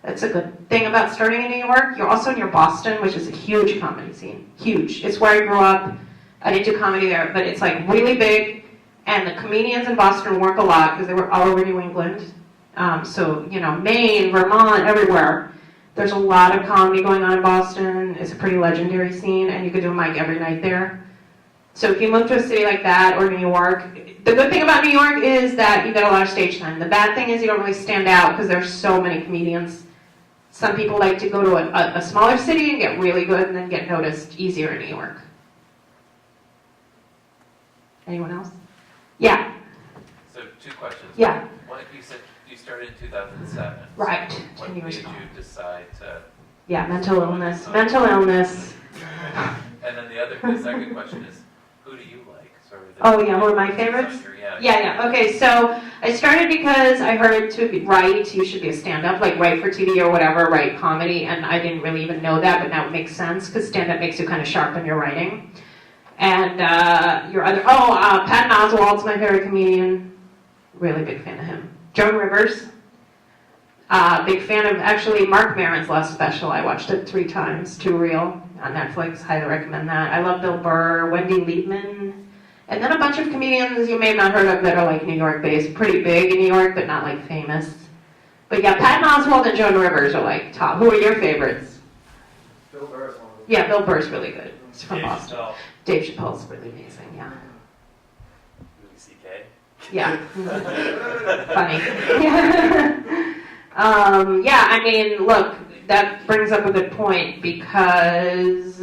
Speaker 3: That's a good thing about starting in New York. You're also near Boston, which is a huge comedy scene. Huge. It's where I grew up. I didn't do comedy there, but it's really big. And the comedians in Boston work a lot because they were all over New England. Maine, Vermont, everywhere. There's a lot of comedy going on in Boston. It's a pretty legendary scene, and you could do a mic every night there. So if you move to a city like that or New York, the good thing about New York is that you get a lot of stage time. The bad thing is you don't really stand out because there's so many comedians. Some people like to go to a smaller city and get really good and then get noticed easier in New York. Anyone else? Yeah.
Speaker 2: So 2 questions.
Speaker 3: Yeah.
Speaker 2: One, you said you started in 2007.
Speaker 3: Right.
Speaker 2: What
Speaker 3: 10 years
Speaker 2: made
Speaker 3: ago.
Speaker 2: you decide to?
Speaker 3: Yeah, mental illness. Mental illness.
Speaker 2: And then the second question is, who do you like?
Speaker 3: Oh yeah, who are my favorites? Yeah. Okay, so I started because I heard to write, you should be a stand-up, like write for TV or whatever, write comedy, and I didn't really even know that, but now it makes sense, because stand-up makes you kind of sharpen your writing. And Patton Oswalt's my favorite comedian. Really big fan of him. Joan Rivers. Big fan of, actually, Mark Maron's last special. I watched it 3 times, Too Real, on Netflix. Highly recommend that. I love Bill Burr, Wendy Liebman, and then a bunch of comedians you may have not heard of that are like New York based. Pretty big in New York, but not like famous. But yeah, Patton Oswalt and Joan Rivers are like top. Who are your favorites?
Speaker 13: Bill Burr is one of them.
Speaker 3: Yeah, Bill Burr's really good. He's from
Speaker 4: Dave
Speaker 3: Boston.
Speaker 4: Chappelle.
Speaker 3: Dave Chappelle's really amazing, yeah.
Speaker 5: CK.
Speaker 3: Yeah. Funny. Yeah, I mean, look, that brings up a good point because,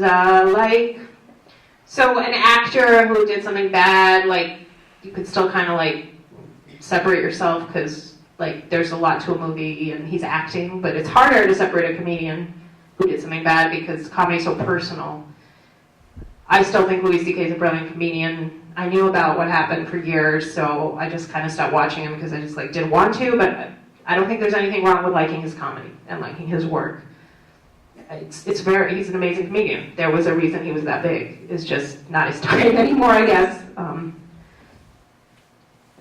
Speaker 3: so an actor who did something bad, like, you could still kind of, like, separate yourself because, like, there's a lot to a movie and he's acting, but it's harder to separate a comedian who did something bad because comedy's so personal. I still think Louis C.K. is a brilliant comedian. I knew about what happened for years, so I just kind of stopped watching him because I just, like, didn't want to, but I don't think there's anything wrong with liking his comedy and liking his work. He's an amazing comedian. There was a reason he was that big. It's just not his time anymore, I guess.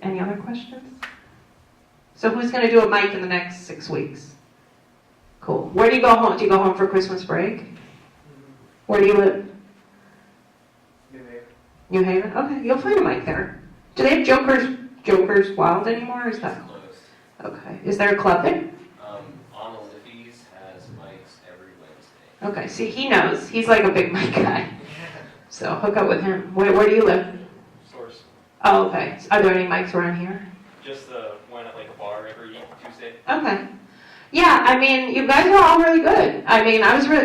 Speaker 3: Any other questions? So who's going to do a mic in the next 6 weeks? Cool. Where do you go home? Do you go home for Christmas break? Where do you live?
Speaker 13: New Haven.
Speaker 3: New Haven? Okay, you'll find a mic there. Do they have Joker's Wild anymore? Or is that
Speaker 14: Closed.
Speaker 3: okay? Is there a club there?
Speaker 14: On Olympies has mics every Wednesday.
Speaker 3: Okay, see, he knows. He's like a big mic guy. So hook up with him. Where do you live?
Speaker 4: Source.
Speaker 3: Oh, okay. Are there any mics around here?
Speaker 4: Just the one at like a bar every Tuesday.
Speaker 3: Okay. Yeah, I mean, you guys are all really good. I mean,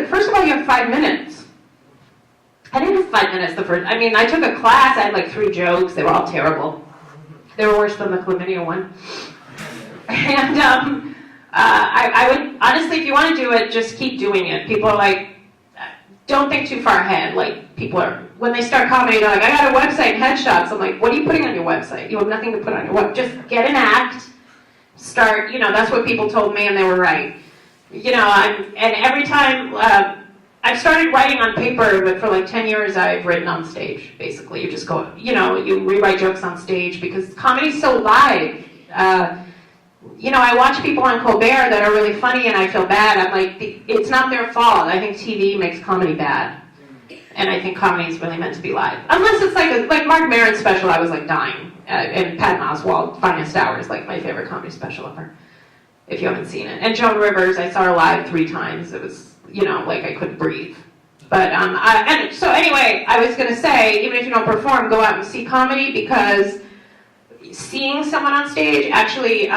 Speaker 3: first of all, you have 5 minutes. I didn't have 5 minutes I took a class, I had like 3 jokes, they were all terrible. They were worse than the chlamydia one. And I would, honestly, if you want to do it, just keep doing it. People are like, don't think too far ahead. Like, people are, when they start comedy, they're like, I got a website and headshots. I'm like, what are you putting on your website? You have nothing to put on your website. Just get an act, start, that's what people told me and they were right. And every time, I've started writing on paper, but for like 10 years I've written on stage, basically. You just go, you rewrite jokes on stage because comedy's so live. I watch people on Colbert that are really funny and I feel bad. I'm like, it's not their fault. I think TV makes comedy bad. And I think comedy is really meant to be live. Unless it's like Mark Maron's special, I was like dying. And Patton Oswalt, Finest Hour is like my favorite comedy special ever, if you haven't seen it. And Joan Rivers, I saw her live 3 times. It was, like I couldn't breathe. But, so anyway, I was going to say, even if you don't perform, go out and see comedy because seeing someone on stage actually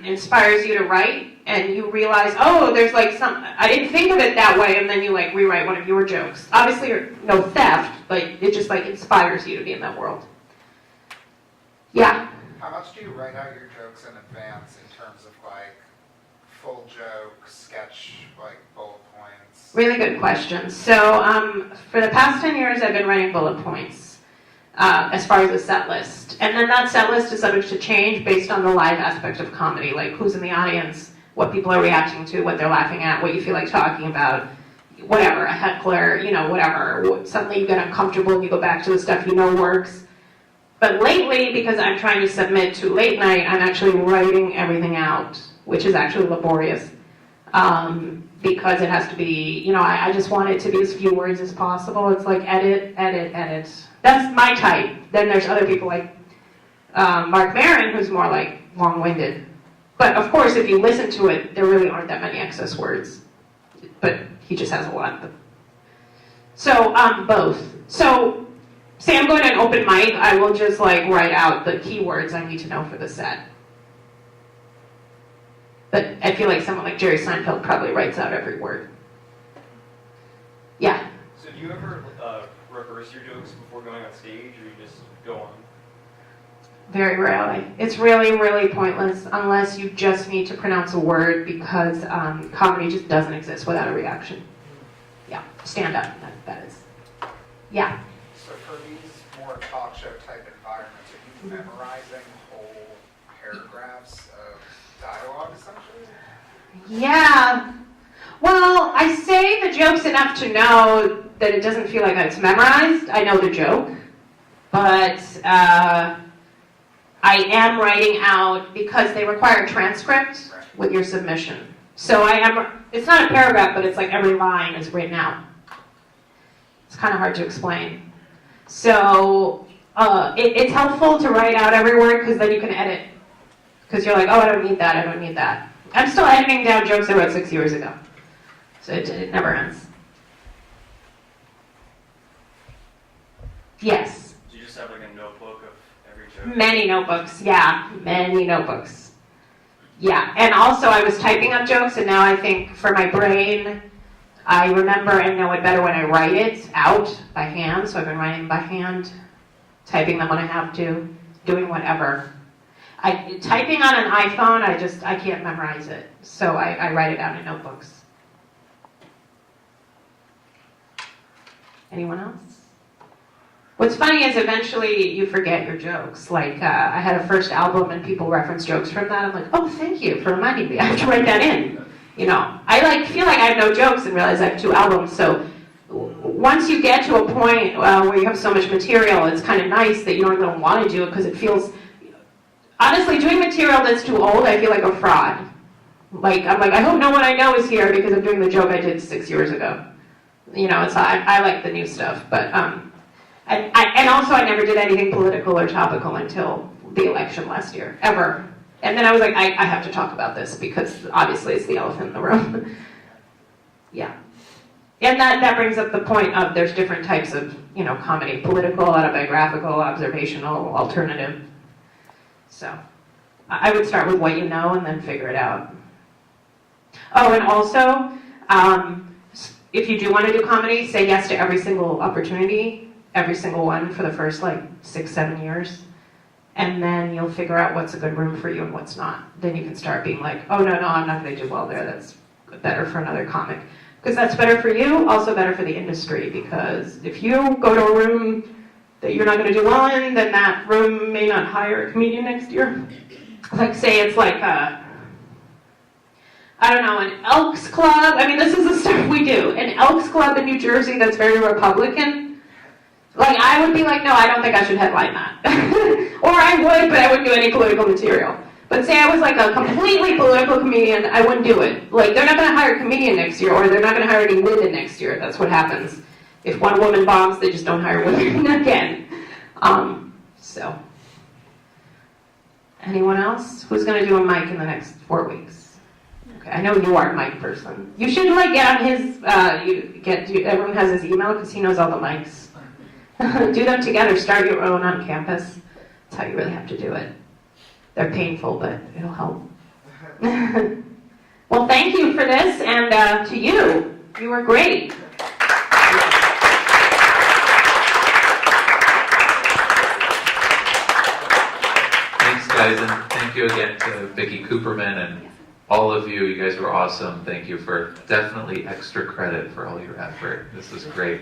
Speaker 3: inspires you to write, and you realize, oh, there's like I didn't think of it that way, and then you like rewrite one of your jokes. Obviously, no theft, but it just like inspires you to be in that world. Yeah?
Speaker 9: How much do you write out your jokes in advance in terms of like full joke, sketch, like bullet points?
Speaker 3: Really good question. So for the past 10 years, I've been writing bullet points as far as a set list. And then that set list is subject to change based on the live aspect of comedy, like who's in the audience, what people are reacting to, what they're laughing at, what you feel like talking about, whatever, a heckler, whatever. Suddenly you get uncomfortable and you go back to the stuff works. But lately, because I'm trying to submit to late night, I'm actually writing everything out, which is actually laborious. Because it has to be, I just want it to be as few words as possible. It's like edit, edit, edit. That's my type. Then there's other people like Mark Maron, who's more like long-winded. But of course, if you listen to it, there really aren't that many excess words. But he just has a lot. So, both. So, say I'm going to an open mic, I will just like write out the keywords I need to know for the set. But I feel like someone like Jerry Seinfeld probably writes out every word. Yeah?
Speaker 4: So do you ever rehearse your jokes before going on stage, or you just go on?
Speaker 3: Very rarely. It's really, really pointless unless you just need to pronounce a word because comedy just doesn't exist without a reaction. Yeah, stand up, that is. Yeah?
Speaker 9: So for these more talk show type environments, memorizing whole paragraphs of dialogue, essentially?
Speaker 3: Yeah. Well, I say the joke's enough to know that it doesn't feel like it's memorized. I know the joke. But I am writing out, because they require a transcript with your submission. So it's not a paragraph, but it's like every line is written out. It's kind of hard to explain. So it's helpful to write out every word, because then you can edit. Because you're like, oh, I don't need that, I don't need that. I'm still editing down jokes I wrote 6 years ago. So it never ends. Yes?
Speaker 4: Do you just have like a notebook of every joke?
Speaker 3: Many notebooks, yeah. Many notebooks. Yeah, and also I was typing up jokes, and now I think for my brain, I remember and know it better when I write it out by hand. So I've been writing by hand, typing them when I have to, doing whatever. Typing on an iPhone, I can't memorize it. So I write it out in notebooks. Anyone else? What's funny is eventually you forget your jokes. Like, I had a first album and people reference jokes from that. I'm like, oh, thank you for reminding me. I have to write that in. You know, I feel like I have no jokes and realize I have 2 albums. So once you get to a point where you have so much material, it's kind of nice that you don't even want to do it, because it feels, honestly, doing material that's too old, I feel like a fraud. Like, I'm like, I hope no one I know is here because I'm doing the joke I did 6 years ago. You know, I like the new stuff, but and also I never did anything political or topical until the election last year, ever. And then I was like, I have to talk about this because obviously it's the elephant in the room. Yeah. And that brings up the point of there's different types of, you know, comedy: political, autobiographical, observational, alternative. So I would start with what you know and then figure it out. Oh, and also, if you do want to do comedy, say yes to every single opportunity, every single one for the first like 6-7 years. And then you'll figure out what's a good room for you and what's not. Then you can start being like, oh, no, I'm not going to do well there. That's better for another comic. Because that's better for you, also better for the industry. Because if you go to a room that you're not going to do well in, then that room may not hire a comedian next year. Like, say it's like, I don't know, an Elks Club. I mean, this is the stuff we do. An Elks Club in New Jersey that's very Republican. Like, I would be like, no, I don't think I should headline that. Or I would, but I wouldn't do any political material. But say I was like a completely political comedian, I wouldn't do it. Like, they're not going to hire a comedian next year, or they're not going to hire any women next year. That's what happens. If one woman bombs, they just don't hire women again. So. Anyone else? Who's going to do a mic in the next 4 weeks? Okay, I know you are a mic person. You should like get on his, everyone has his email because he knows all the mics. Do them together. Start your own on campus. That's how you really have to do it. They're painful, but it'll help. Well, thank you for this, and to you. You were great.
Speaker 2: Thanks, guys, and thank you again to Vicki Cooperman and all of you. You guys were awesome. Thank you for definitely extra credit for all your effort. This was great.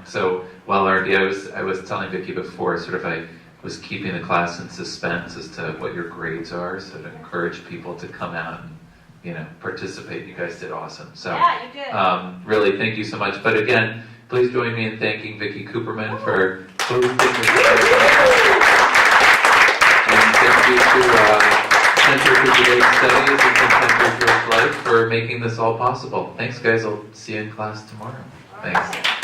Speaker 2: So well earned. Yeah, I was telling Vicki before, sort of I was keeping the class in suspense as to what your grades are, so to encourage people to come out and, you know, participate. You guys did awesome. So
Speaker 3: yeah, you did.
Speaker 2: Really, thank you so much. But again, please join me in thanking Vicki Cooperman for hosting this event. And thank you to Center for Judaic Studies and Contemporary Jewish Life for making this all possible. Thanks, guys. I'll see you in class tomorrow. Thanks.